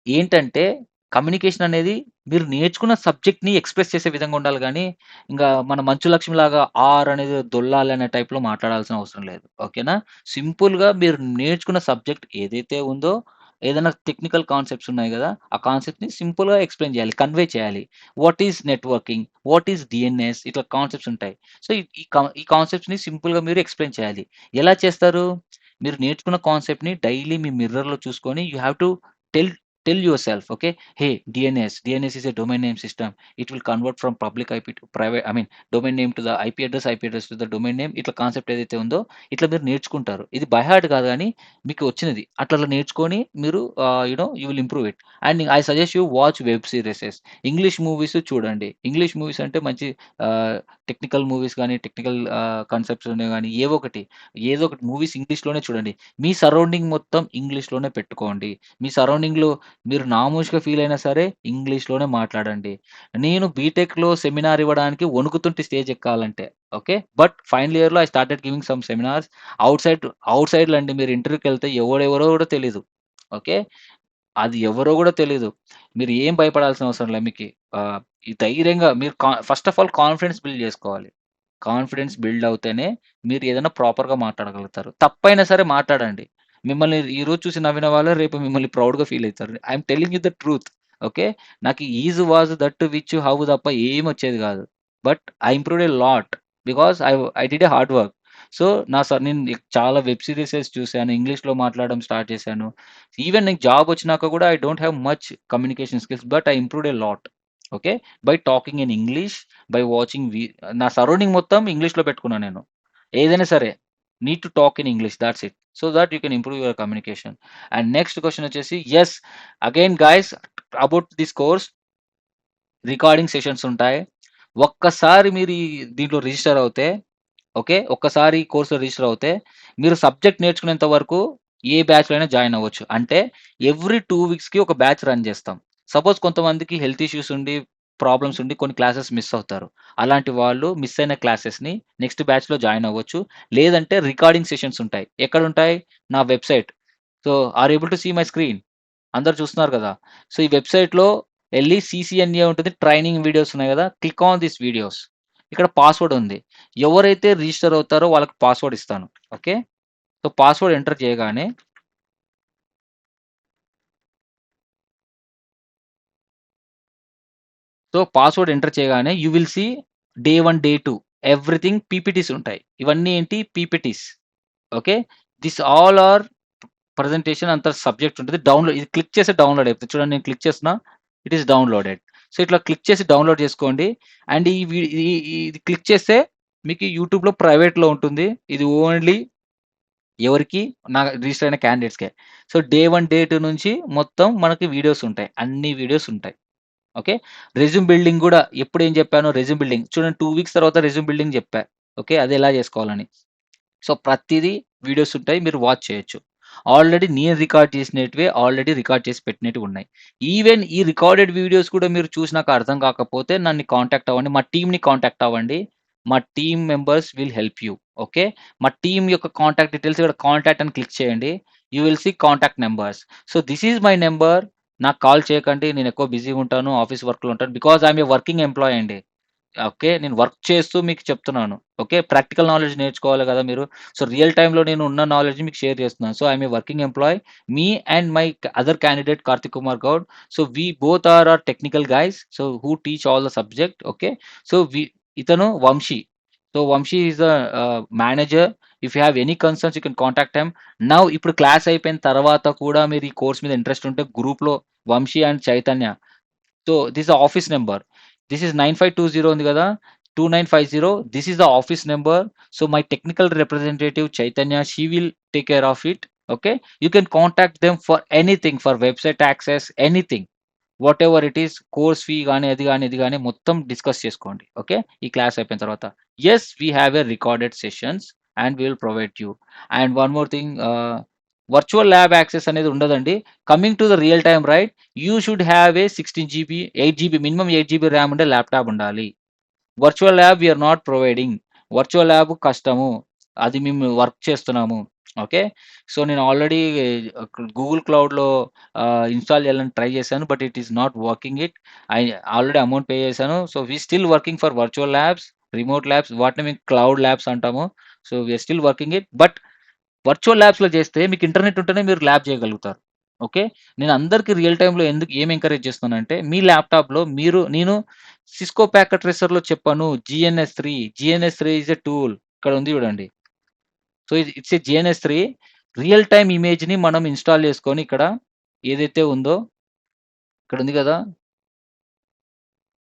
ఏంటంటే కమ్యూనికేషన్ అనేది మీరు నేర్చుకున్న సబ్జెక్ట్‌ని ఎక్స్‌ప్రెస్ చేసే విధంగా ఉండాలి గానీ, ఇంగా మన 'మంచు లక్ష్మి'లాగా ఆర్ అనేది దొల్లాలి అనే టైప్‌లో మాట్లాడాల్సిన అవసరం లేదు. ఓకేనా? సింపుల్‌గా మీరు నేర్చుకున్న సబ్జెక్ట్ ఏదైతే ఉందో, ఏదైనా టెక్నికల్ కాన్సెప్ట్స్ ఉన్నాయి గదా! ఆ కాన్సెప్ట్‌ని సింపుల్‌గా ఎక్స్‌ప్లెయిన్ చేయాలి. కన్వే చేయాలి. What is networking? What is DNS? ఇట్లా కాన్సెప్ట్స్ ఉంటాయి. సో, ఈ కాన్సెప్ట్స్‌ని సింపుల్‌గా మీరు ఎక్స్‌ప్లెయిన్ చేయాలి. ఎలా చేస్తారు? మీరు నేర్చుకున్న కాన్సెప్ట్‌ని డైలీ మీ మిర్రర్‌లో చూసుకొని you have to tell tell yourself, okay, hey, DNS is a domain name system. It will convert from public IP to private, I mean domain name to the IP address to the domain name. ఇట్లా concept ఏదైతే ఉందో ఇట్లా మీరు నేర్చుకుంటారు. ఇది by heart కాదు గానీ మీకు వచ్చినది. అట్లా నేర్చుకొని మీరు you will improve it. And I suggest you watch web serieses. English movies చూడండి. ఇంగ్లీష్ మూవీస్ అంటే మంచి టెక్నికల్ మూవీస్ గానీ, టెక్నికల్ కాన్సెప్ట్స్ ఉన్నయి గానీ ఏదో ఒకటి మూవీస్ ఇంగ్లీష్‌లోనే చూడండి. మీ సరౌండింగ్ మొత్తం ఇంగ్లీష్‌లోనే పెట్టుకోండి. మీ సరౌండింగ్‌లో మీరు నామోషీగా ఫీల్ అయినా సరే ఇంగ్లీష్‌లోనే మాట్లాడండి. నేను బీటెక్‌లో సెమినార్ ఇవ్వడానికి వణుకుతుంటి స్టేజ్ ఎక్కాలంటే. ఓకే. బట్ ఫైనల్ ఇయర్‌లో I started giving some seminars ఔట్‌సైడ్‌లో అండి. మీరు ఇంటర్వ్యూకెళ్తే ఎవడెవరో గూడా తెలీదు. ఓకే. అది ఎవరో గూడా తెలీదు. మీరు ఏం భయపడాల్సిన అవసరం లే మీకి. ఈ ధైర్యంగా మీరు first of all confidence build జేసుకోవాలి. కాన్ఫిడెన్స్ బిల్డ్ అవుతేనే మీరు ఏదైనా ప్రాపర్‌గా మాట్లాడగలుగుతారు. తప్పైనా సరే మాట్లాడండి. మిమ్మల్ని ఈరోజు చూసి నవ్విన వాళ్ళే రేపు మిమ్మల్ని ప్రౌడ్‌గా ఫీల్ అయితారు. I am telling you the truth. Okay. నాకు is was that which how తప్ప ఏమొచ్చేది గాదు. But I improved a lot because I did a hard work. So, నేను చాలా వెబ్ సీరీసెస్ చూసాను. ఇంగ్లీష్‌లో మాట్లాడడం స్టార్ట్ చేశాను. ఈవెన్ నాకు జాబ్ వచ్చినాక గూడా I don't have much communication skills but I improved a lot. Okay. By talking in English, by watching నా సరౌండింగ్ మొత్తం ఇంగ్లీష్‌లో పెట్టుకున్నా నేను. ఏదైనా సరే need to talk in English thoughts it. So that you can improve your communication. And next question వచ్చేసి yes, again guys about this course recording sessions ఉంటాయి. ఒక్కసారి మీరు దీంట్లో రిజిస్టర్ అవుతే ఓకే. ఒక్కసారి ఈ కోర్స్‌లో రిజిస్టర్ అవుతే, మీరు సబ్జెక్ట్ నేర్చుకునేంత వరకు ఏ బ్యాచ్‌లో అయినా జాయిన్ అవ్వచ్చు. అంటే ఎవ్రీ 2 వీక్స్‌కి ఒక బ్యాచ్ రన్ చేస్తాం. సపోజ్ కొంతమందికి హెల్త్ ఇష్యూస్ ఉండి, ప్రాబ్లమ్స్ ఉండి కొన్ని క్లాసెస్ మిస్ అవుతారు. అలాంటి వాళ్ళు మిస్ అయిన క్లాసెస్‌ని నెక్స్ట్ బ్యాచ్‌లో జాయిన్ అవ్వచ్చు. లేదంటే రికార్డింగ్ సెషన్స్ ఉంటాయి. ఎక్కడుంటాయి? నా website. So, are able to see my screen? అందరూ చూస్తున్నారు కదా! సో, ఈ వెబ్‌సైట్‌లో ఎళ్లి సీసీఎన్ఏ ఉంటుంది. ట్రైనింగ్ వీడియోస్ ఉన్నాయి గదా! Click on these videos. ఇక్కడ పాస్వర్డ్ ఉంది. ఎవరైతే రిజిస్టర్ అవుతారో వాళ్ళకి పాస్వర్డ్ ఇస్తాను. ఓకే. సో, పాస్వర్డ్ ఎంటర్ చేయగానే పాస్వర్డ్ ఎంటర్ చేయగానే you will see day 1, day 2 everything PPTs ఉంటాయి. ఇవన్నీ ఏంటి PPTs. Okay. This all are presentation అంత సబ్జెక్ట్ ఉంటది. ఇది క్లిక్ చేస్తే డౌన్‌లోడ్ అయిపోతది. చూడండి నేను క్లిక్ చేస్తున్నా. It is downloaded. సో, ఇట్లా క్లిక్ చేసి డౌన్‌లోడ్ చేసుకోండి. అండ్ ఈ వి ఈ ఈ ఇది క్లిక్ చేస్తే మీకు యూట్యూబ్‌లో ప్రైవేట్‌లో ఉంటుంది. ఇది ఓన్లీ ఎవరికి? రిజిస్టర్ అయిన క్యాండిడేట్స్‌కే. సో, డే 1, డే 2 నుంచి మొత్తం మనకి వీడియోస్ ఉంటాయి. అన్ని వీడియోస్ ఉంటాయి. ఓకే. రెజ్యూమ్ బిల్డింగ్ గూడా ఎప్పుడేం చెప్పానో రెజ్యూమ్ బిల్డింగ్ చూడండి 2 వీక్స్ తర్వాత రెజ్యూమ్ బిల్డింగ్ జెప్పా. ఓకే. అది ఎలా జేసుకోవాలని. సో, ప్రతీదీ వీడియోస్ ఉంటాయి. మీరు వాచ్ చేయొచ్చు. ఆల్రెడీ నేను రికార్డ్ చేసినటివే ఆల్రెడీ రికార్డ్ చేసి పెట్టినటివున్నాయి. ఈవెన్ ఈ రికార్డెడ్ వీడియోస్ కూడా మీరు చూసి నాకు అర్థం కాకపోతే నన్ను కాంటాక్ట్ అవ్వండి. మా టీమ్‌ని కాంటాక్ట్ అవ్వండి. మా team members will help you. Okay. మా టీమ్ యొక్క కాంటాక్ట్ డీటెయిల్స్ ఇక్కడ కాంటాక్ట్ అని క్లిక్ చేయండి. You will see contact numbers. So, this is my number. నాకు కాల్ చేయకండి. నేను ఎక్కువ బిజీగా ఉంటాను. ఆఫీస్ వర్క్‌లో ఉంటాను. Because I am a working employee అండి. ఓకే. నేను వర్క్ చేస్తూ మీకు చెప్తున్నాను. ఓకే. ప్రాక్టికల్ నాలెడ్జ్ నేర్చుకోవాలి గదా మీరు. సో, రియల్ టైమ్‌లో నేను ఉన్న నాలెడ్జ్‌ని మీకు షేర్ చేస్తున్నాను. So, I am a working employee. Me and my other candidate Karthik Kumar Goud. So, we both are technical guys. So, who teach all the subject. Okay. So, ఇతను Vamshi. So, Vamshi is the manager. If you have any concerns you can contact him. Now ఇప్పుడు class అయిపోయిన తర్వాత కూడా మీరు ఈ course మీద interest ఉంటే గ్రూప్‌లో Vamshi and Chaitanya. So, this the office number. This is 9520 ఉంది గదా! 2950. This is the office number. So, my technical representative Chaitanya she will take care of it. Okay. You can contact them for anything, for website access anything. Whatever it is course fee గాని, అది గాని, ఇది గాని మొత్తం discuss చేసుకోండి. Okay. ఈ class అయిపోయిన తర్వాత. Yes, we have a recorded sessions and we will provide you. And one more thing virtual lab access అనేది ఉండదండి. Coming to the real time right, you should have a 16 GB, 8 GB minimum 8 GB RAM ఉండే laptop ఉండాలి. Virtual lab we are not providing. Virtual lab కష్టము. అది మేము work చేస్తున్నాము. Okay. So, నేను already Google క్లౌడ్‌లో ఇన్‌స్టాల్ చేయాలని ట్రై చేశాను. But it is not working it. I already amount pay చేశాను. So, we still working for virtual labs, remote labs వాటిని మేము క్లౌడ్ ల్యాబ్స్ అంటాము. So, we are still working it. But virtual ల్యాబ్స్‌లో చేస్తే మీకు internet ఉంటేనే మీరు ల్యాబ్ చేయగలుగుతారు. ఓకే. నేను అందరికి రియల్ టైమ్‌లో ఏం ఎంకరేజ్ చేస్తున్నానంటే మీ ల్యాప్‌టాప్‌లో నేను సిస్కో ప్యాకెట్ ట్రేసర్‌లో చెప్పాను. GNS three. GNS three is a tool. ఇక్కడ ఉంది చూడండి. So, it's a GNS three real time ఇమేజ్‌ని మనం ఇన్‌స్టాల్ చేసుకొని ఇక్కడ ఏదైతే ఉందో ఇక్కడ ఉంది గదా!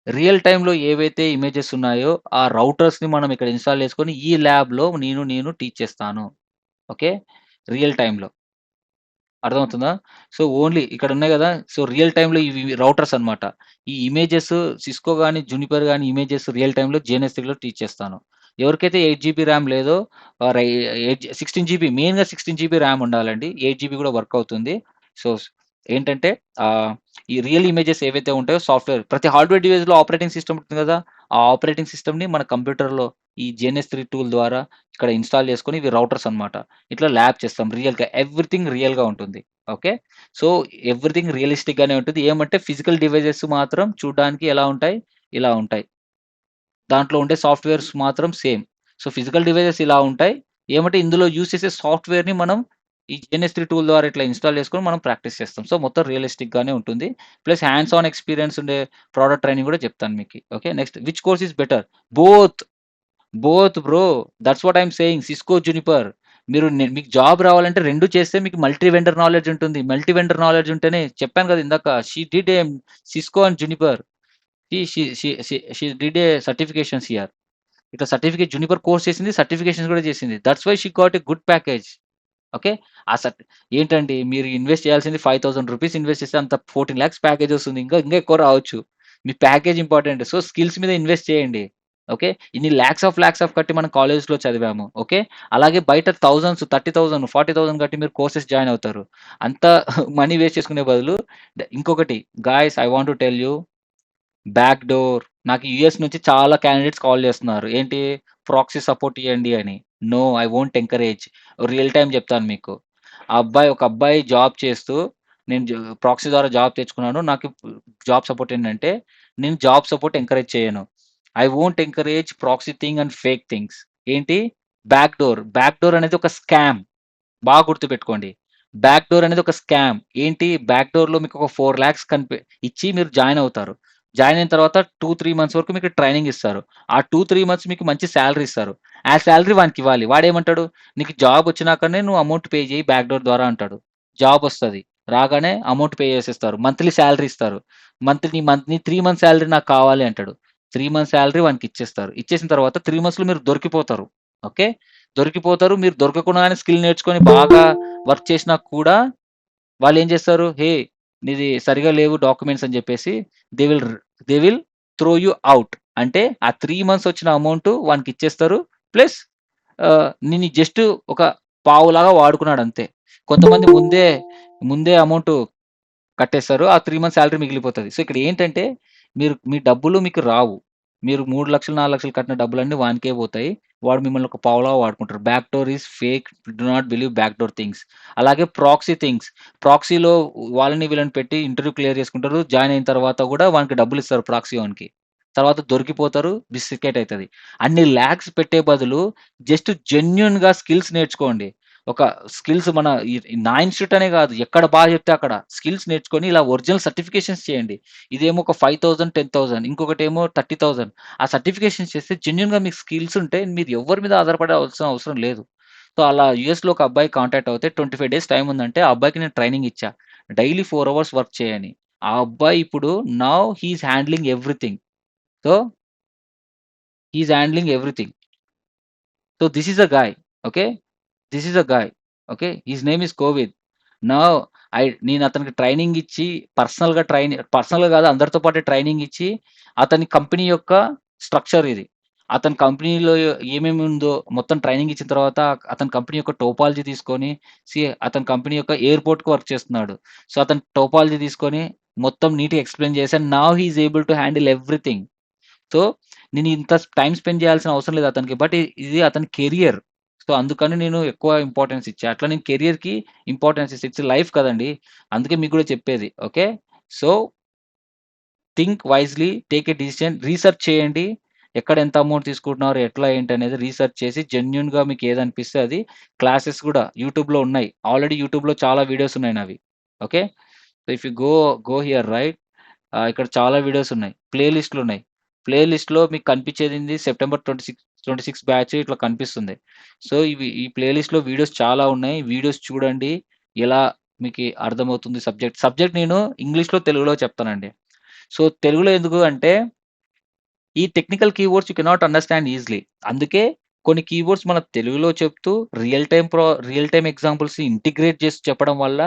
రియల్ టైమ్‌లో ఏవైతే ఇమేజెస్ ఉన్నాయో ఆ రౌటర్స్‌ని మనం ఇక్కడ ఇన్‌స్టాల్ చేసుకొని ఈ ల్యాబ్‌లో నేను టీచ్ చేస్తాను. ఓకే. రియల్ టైమ్‌లో. అర్థమవుతుందా? సో, ఓన్లీ ఇక్కడున్నాయి గదా! సో, రియల్ టైమ్‌లో ఇవి రౌటర్స్ అన్నమాట. ఈ ఇమేజెస్ సిస్కో గాని, జునిపర్ గాని ఇమేజెస్ రియల్ టైమ్‌లో జీఎన్ఎస్3లో టీచ్ చేస్తాను. ఎవరికైతే 8 జీబీ ర్యామ్ లేదో ఆర్ 16 జీబీ మెయిన్‌గా 16 జీబీ ర్యామ్ ఉండాలండి. 8 జీబీ కూడా వర్క్ అవుతుంది. సో, ఏంటంటే ఆహ్, ఈ రియల్ ఇమేజెస్ ఏవైతే ఉంటాయో సాఫ్ట్‌వేర్ ప్రతి హార్డ్‌వేర్ డివైస్‌లో ఆపరేటింగ్ సిస్టమ్ ఉంటుంది గదా! ఆ ఆపరేటింగ్ సిస్టమ్‌ని మన కంప్యూటర్‌లో ఈ జీఎన్ఎస్3 టూల్ ద్వారా ఇక్కడ ఇన్‌స్టాల్ చేసుకొని ఇవి రౌటర్స్ అన్నమాట. ఇట్లా ల్యాబ్ చేస్తాం రియల్‌గా. ఎవ్రీథింగ్ రియల్‌గా ఉంటుంది. ఓకే. సో, ఎవ్రీథింగ్ రియలిస్టిక్ గానే ఉంటుంది. ఏమంటే ఫిజికల్ డివైసెస్ మాత్రం చూడ్డానికి ఎలా ఉంటాయి? ఇలా ఉంటాయి. దాంట్లో ఉండే సాఫ్ట్‌వేర్స్ మాత్రం సేమ్. సో, ఫిజికల్ డివైసెస్ ఇలా ఉంటాయి. ఏమంటే ఇందులో యూజ్ చేసే సాఫ్ట్‌వేర్‌ని మనం ఈ జీఎన్ఎస్3 టూల్ ద్వారా ఇట్లా ఇన్‌స్టాల్ చేసుకొని మనం ప్రాక్టీస్ చేస్తాం. సో, మొత్తం రియలిస్టిక్ గానే ఉంటుంది. ప్లస్ హ్యాండ్స్ ఆన్ ఎక్స్‌పీరియన్స్ ఉండే ప్రొడక్ట్ ట్రైనింగ్ కూడా చెప్తాను మీకి. Okay. Next which course is better? Both. Both bro. That's what I am saying. Cisco, Juniper. మీకు జాబ్ రావాలంటే 2 చేస్తే మీకు మల్టీ వెండర్ నాలెడ్జ్ ఉంటుంది. మల్టీ వెండర్ నాలెడ్జ్ ఉంటేనే చెప్పాను కదా ఇందాక. She did a Cisco and Juniper. She did a certifications here. ఇట్లా సర్టిఫికేట్ జునిపర్ కోర్స్ చేసింది. సర్టిఫికేషన్స్ కూడా చేసింది. That's why she got a good package. Okay. ఆ సర్ట్ ఏంటండి మీరు ఇన్వెస్ట్ చేయాల్సింది రూ. 5,000 ఇన్వెస్ట్ చేస్తే అంత 14,00,000 ప్యాకేజ్ వస్తుంది. ఇంకా ఎక్కువ రావచ్చు. మీ ప్యాకేజ్ ఇంపార్టెంట్. సో, స్కిల్స్ మీద ఇన్వెస్ట్ చేయండి. ఓకే. ఇన్ని లాక్స్ ఆఫ్ కట్టి మనం కాలేజ్‌లో చదివాము. ఓకే. అలాగే బయట థౌసండ్స్ 30,000, 40,000 కట్టి మీరు కోర్సెస్ జాయిన్ అవుతారు. అంత మనీ వేస్ట్ చేసుకునే బదులు ఇంకొకటి guys I want to tell you back door. నాకు యూఎస్ నుంచి చాలా క్యాండిడేట్స్ కాల్ చేస్తున్నారు. ఏంటి ప్రాక్సీ సపోర్ట్ ఇయ్యండి అని. No I won't encourage. Real time చెప్తాను మీకు. ఒక అబ్బాయి జాబ్ చేస్తూ నేను ప్రాక్సీ ద్వారా జాబ్ తెచ్చుకున్నాను. నాకు జాబ్ సపోర్ట్ ఏంటంటే నేను జాబ్ సపోర్ట్ ఎంకరేజ్ చేయను. I won't encourage proxy thing and fake things. ఏంటి బ్యాక్ డోర్. బ్యాక్ డోర్ అనేది ఒక స్కామ్. బాగా గుర్తుపెట్టుకోండి. బ్యాక్ డోర్ అనేది ఒక స్కామ్. ఏంటి బ్యాక్ డోర్‌లో మీకు ఒక 4,00,000 ఇచ్చి మీరు జాయిన్ అవుతారు. జాయిన్ అయిన తర్వాత 2, 3 మంత్స్ వరకు మీకు ట్రైనింగ్ ఇస్తారు. ఆ 2, 3 మంత్స్ మీకు మంచి సాలరీ ఇస్తారు. ఆ సాలరీ వానికివ్వాలి. వాడేమంటాడు? నీకు జాబ్ వచ్చినాకనే నువ్వు అమౌంట్ పే చేయి బ్యాక్ డోర్ ద్వారా అంటాడు. జాబ్ వస్తది. రాగానే అమౌంట్ పే చేసేస్తారు. మంత్లీ సాలరీ ఇస్తారు. నీ 3 మంత్స్ సాలరీ నాకు కావాలి అంటాడు. 3 మంత్స్ సాలరీ వానికిచ్చేస్తారు. ఇచ్చేసిన తర్వాత 3 మంత్స్‌లో మీరు దొరికిపోతారు. ఓకే. దొరికిపోతారు. మీరు దొరకకుండానే స్కిల్ నేర్చుకొని బాగా వర్క్ చేసినా కూడా వాళ్ళేం జేస్తారు? "హే! నీది సరిగ్గా లేవు డాక్యుమెంట్స్" అని జెప్పేసి దే విల్ ర్ they will throw you out. అంటే ఆ 3 మంత్స్ వచ్చిన అమౌంట్ వానికిచ్చేస్తారు. ప్లస్ నిన్ను జస్ట్ ఒక పావులాగా వాడుకున్నాడంతే. కొంతమంది ముందే అమౌంట్ కట్టేస్తారు. ఆ 3 మంత్స్ సాలరీ మిగిలిపోతది. సో, ఇక్కడ ఏంటంటే మీ డబ్బులు మీకు రావు. మీరు 3,00,000, 4,00,000 కట్టిన డబ్బులన్నీ వానికే పోతాయి. వాడు మిమ్మల్ని ఒక పావలాగా వాడుకుంటారు. Back door is fake. Do not believe back door things. అలాగే ప్రాక్సీ థింగ్స్. ప్రాక్సీలో వాళ్ళని వీళ్ళని పెట్టి ఇంటర్వ్యూ క్లియర్ చేసుకుంటారు. జాయిన్ అయిన తర్వాత కూడా వానికి డబ్బులిస్తారు ప్రాక్సీ వానికి. తర్వాత దొరికిపోతారు. బిస్కెట్ అయితది. అన్ని లాక్స్ పెట్టే బదులు జస్ట్ జెన్యూన్‌గా స్కిల్స్ నేర్చుకోండి. ఒక స్కిల్స్ మన నా ఇన్‌స్టిట్యూట్ అనే గాదు. ఎక్కడ బాగా చెప్తే అక్కడ స్కిల్స్ నేర్చుకొని ఇలా ఒరిజినల్ సర్టిఫికేషన్స్ చేయండి. ఇదేమో ఒక 5,000, 10,000 ఇంకొకటేమో 30,000 ఆ సర్టిఫికేషన్స్ చేస్తే జెన్యూన్‌గా మీకు స్కిల్స్ ఉంటే మీరు ఎవ్వరి మీద ఆధారపడాల్సిన అవసరం లేదు. సో, అలా యూఎస్‌లో ఒక అబ్బాయి కాంటాక్ట్ అవుతే 25 డేస్ టైమ్ ఉందంటే ఆ అబ్బాయికి నేను ట్రైనింగ్ ఇచ్చా. డైలీ 4 అవర్స్ వర్క్ చేయని. ఆ అబ్బాయి ఇప్పుడు now he is handling everything. So, he is handling everything. So, this is a guy. Okay. This is a guy. Okay. His name is Covid. Now నేను అతనికి ట్రైనింగ్ ఇచ్చి పర్సనల్‌గా కాదు అందరితో పాటు ట్రైనింగ్ ఇచ్చి అతని కంపెనీ యొక్క స్ట్రక్చర్ ఇది. అతని కంపెనీలో ఏమేమి ఉందో మొత్తం ట్రైనింగ్ ఇచ్చిన తర్వాత అతని కంపెనీ యొక్క టోపాలజీ తీసుకొని అతని కంపెనీ యొక్క ఎయిర్‌పోర్ట్‌కి వర్క్ చేస్తున్నాడు. సో, అతని టోపాలజీ తీసుకొని మొత్తం నీట్‌గా ఎక్స్‌ప్లెయిన్ చేశాను. Now he is able to handle everything. So, నేను ఇంత టైమ్ స్పెండ్ చేయాల్సిన అవసరం లేదు అతనికి. బట్ ఇది అతని కెరియర్. సో, అందుకని నేను ఎక్కువ ఇంపార్టెన్స్ ఇచ్చా. అట్లా నేను కెరియర్‌కి ఇంపార్టెన్స్ ఇస్తా. ఇట్స్ లైఫ్ కదండీ! అందుకే మీకు గూడా చెప్పేది. Okay. So, think wisely, take a decision. Research చేయండి. ఎక్కడ ఎంత అమౌంట్ తీసుకుంటున్నారు, ఎట్లా ఏంటనేది రీసెర్చ్ చేసి జెన్యూన్‌గా మీకు ఏదనిపిస్తే అది క్లాసెస్ గూడా యూట్యూబ్‌లో ఉన్నాయి. ఆల్రెడీ యూట్యూబ్‌లో చాలా వీడియోస్ ఉన్నాయి నావి. Okay. So, if you go here right, ఇక్కడ చాలా వీడియోస్ ఉన్నాయి. ప్లే లిస్ట్‌లున్నాయి. ప్లే లిస్ట్‌లో మీకు కనిపించేదేంది సెప్టెంబర్ 26 బ్యాచ్ ఇట్లా కనిపిస్తుంది. సో, ఈ ప్లే లిస్ట్‌లో వీడియోస్ చాలా ఉన్నాయి. వీడియోస్ చూడండి. ఎలా మీకి అర్థమవుతుంది సబ్జెక్ట్. సబ్జెక్ట్ నేను ఇంగ్లీష్‌లో, తెలుగులో చెప్తానండి. సో, తెలుగులో ఎందుకు అంటే, ఈ technical keywords you cannot understand easily. అందుకే కొన్ని కీవర్డ్స్ మన తెలుగులో చెప్తూ రియల్ టైమ్ ఎగ్జాంపుల్స్ ఇంటిగ్రేట్ చేసి చెప్పడం వల్ల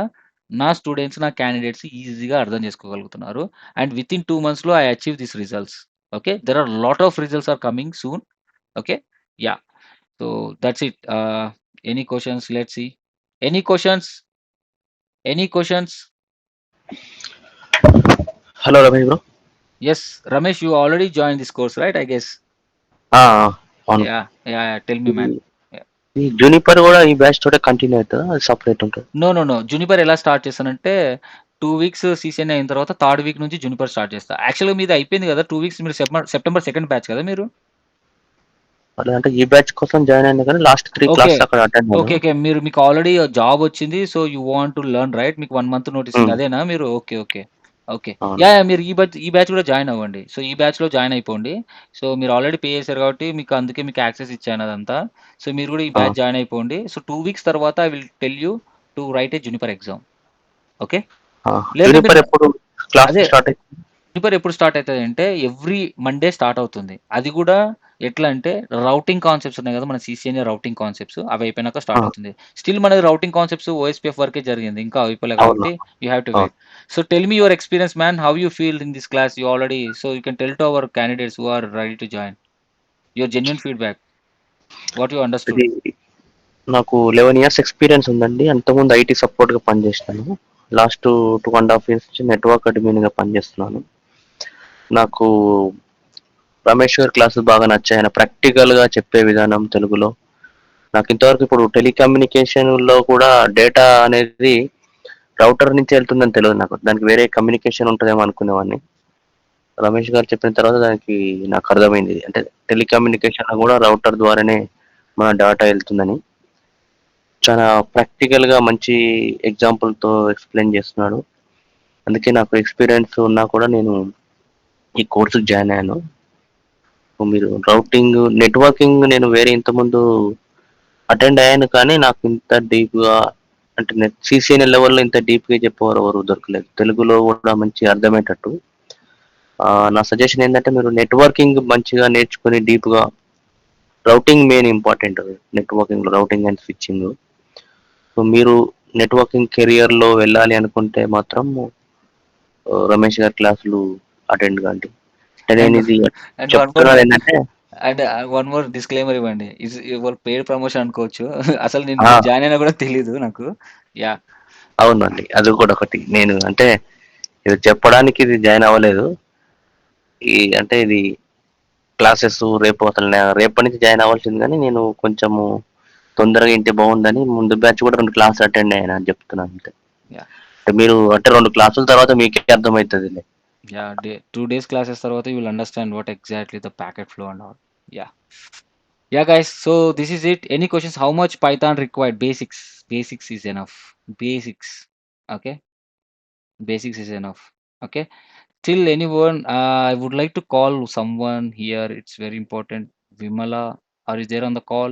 నా స్టూడెంట్స్, నా క్యాండిడేట్స్ ఈజీగా అర్థం చేసుకోగలుగుతున్నారు. అండ్ వితిన్ 2 మంత్స్‌లో I achieve these results. Okay. There are lot of results are coming soon. Okay. Yeah! So, that's it. Any questions? Let's see. Any questions? Any questions? Hello Ramesh bro. Yes. Ramesh, you already joined this course right? I guess. అవును. Yeah! Tell me man. ఈ Juniper కూడా ఈ batch తోటే continue అవుతుందా, అది separate ఉంటుంది? No. Juniper ఎలా start చేశానంటే 2 వీక్స్ సీసీఎన్ఏ అయిన తర్వాత థర్డ్ వీక్ నుంచి జునిపర్ స్టార్ట్ చేస్తా. యాక్చువల్‌గా మీది అయిపోయింది కదా! 2 వీక్స్ మీరు సెప్టెంబర్ సెకండ్ బ్యాచ్ కదా మీరు? అలా అంటే ఈ బ్యాచ్ కోసం జాయిన్ అయింది కానీ లాస్ట్ 3 ఓకే. క్లాసెస్ అక్కడ అటెండ్ అయ్యాను. ఓకే. మీకు ఆల్రెడీ జాబ్ వచ్చింది. So, you want to learn right? మీకు 1 మంత్ నోటీస్ ఉంది. హ్మ్. అదేనా మీరు? ఓకే. అవును. యాహ్! మీరు ఈ బ్యాచ్ కూడా జాయిన్ అవ్వండి. సో, ఈ బ్యాచ్‌లో జాయిన్ అయిపోండి. సో, మీరు ఆల్రెడీ పే చేసారు కాబట్టి అందుకే మీకు యాక్సెస్ ఇచ్చాను అదంతా. సో, మీరు కూడా ఈ ఆ! బ్యాచ్ జాయిన్ అయిపోండి. సో, 2 వీక్స్ తర్వాత I will tell you to right A Juniper exam. Okay. ఆ! లేదంటే మీరు జూనిపర్ ఎప్పుడు క్లాస్ అదే స్టార్ట్ అయింది? జునిపర్ ఎప్పుడు స్టార్ట్ అయితదంటే, ఎవ్రీ మండే స్టార్ట్ అవుతుంది. అది గూడా ఎట్లా అంటే, రౌటింగ్ కాన్సెప్ట్స్ ఉన్నాయి గదా! మన సీసీఎన్ఏ రౌటింగ్ కాన్సెప్ట్స్ అవి అయిపోయినాక ఆ! స్టార్ట్ అవుతుంది. స్టిల్ మనది రౌటింగ్ కాన్సెప్ట్స్ ఓఎస్పీఎఫ్ వరకే జరిగింది. ఇంకా అయిపోలే అవును. కాబట్టి యూ హావ్ టు అవును. Wait. So, tell me your experience man. How you feel in this class? You can tell to our candidates who are ready to join. Your genuine feedback. What you understood. ఇది నాకు 11 years experience ఉందండి. అంతకుముందు IT సపోర్ట్‌గా పనిచేశాను. Last 2 ½ years నుంచి network అడ్మిన్‌గా పనిచేస్తున్నాను. నాకు రమేష్ గారి క్లాసులు బాగా నచ్చాయి. ఆయన ప్రాక్టికల్‌గా చెప్పే విధానం తెలుగులో. నాకు ఇంతవరకు ఇప్పుడు టెలికమ్యూనికేషన్‌లో కూడా డేటా అనేది రౌటర్ నుంచి వెళ్తుందని తెలవదు నాకు. దానికి వేరే కమ్యూనికేషన్ ఉంటదేమో అనుకునేవాడిని. రమేష్ గారు చెప్పిన తర్వాత దానికి నాకు అర్థమైంది. అంటే టెలికమ్యూనికేషన్‌లో కూడా రౌటర్ ద్వారానే మన డాటా ఎళ్తుందని. చాలా ప్రాక్టికల్‌గా మంచి ఎగ్జాంపుల్‌తో ఎక్స్‌ప్లెయిన్ చేస్తున్నాడు. అందుకే నాకు ఎక్స్‌పీరియన్స్ ఉన్నా కూడా నేను ఈ కోర్స్‌కి జాయిన్ అయ్యాను. మీరు రౌటింగ్, నెట్వర్కింగ్ నేను వేరే ఇంతకుముందు అటెండ్ అయ్యాను కానీ నాకు ఇంత డీప్‌గా అంటే సీసీఎన్ఏ లెవెల్‌లో ఇంత డీప్‌గా చెప్పేవారు ఎవరు దొరకలేదు. తెలుగులో కూడా మంచిగా అర్థమయ్యేటట్టు. నా సజెషన్ ఏందంటే మీరు నెట్వర్కింగ్ మంచిగా నేర్చుకొని డీప్‌గా రౌటింగ్ మెయిన్ ఇంపార్టెంట్ నెట్వర్కింగ్‌లో రౌటింగ్ అండ్ స్విచ్చింగ్. సో, మీరు నెట్వర్కింగ్ కెరియర్‌లో వెళ్ళాలి అనుకుంటే మాత్రం రమేష్ గారి క్లాసులు అటెండ్ కండి. అంటే అండ్ నేనిది అండ్ వన్ మోర్ చెప్తున్నదేంటంటే వన్ మోర్ డిస్క్లైమర్ ఇవ్వండి. యువర్ పెయిడ్ ప్రమోషన్ అనుకోవచ్చు. అసలు నేను ఆ! మీరు జాయిన్ అయినా కూడా తెలీదు నాకు. యాహ్! అవునండి. అది కూడా ఒకటి. నేను అంటే ఇది చెప్పడానికి ఇది జాయిన్ అవ్వలేదు. అంటే ఇది క్లాసెస్ రేపు అసలు రేపటి నుంచి జాయిన్ అవ్వాల్సింది గానీ నేను కొంచెము తొందరగా ఇంటే బావుందని ముందు బ్యాచ్ కూడా 2 క్లాసులు అటెండ్ అయ్యాను అని చెప్తున్నాను అంతే. యాహ్! అంటే మీరు అంటే 2 క్లాసుల తర్వాత మీకే అర్థమైతదిలే. 2 డేస్ క్లాసెస్ తర్వాత you will understand what exactly the packet flow and all. Yeah! Guys. So this is it. Any questions? How much Python required? Basics is enough. Basics. Okay. Basics is enough. Okay. Still anyone, I would like to call someone here. It's very important. Vimala, are you there on the call?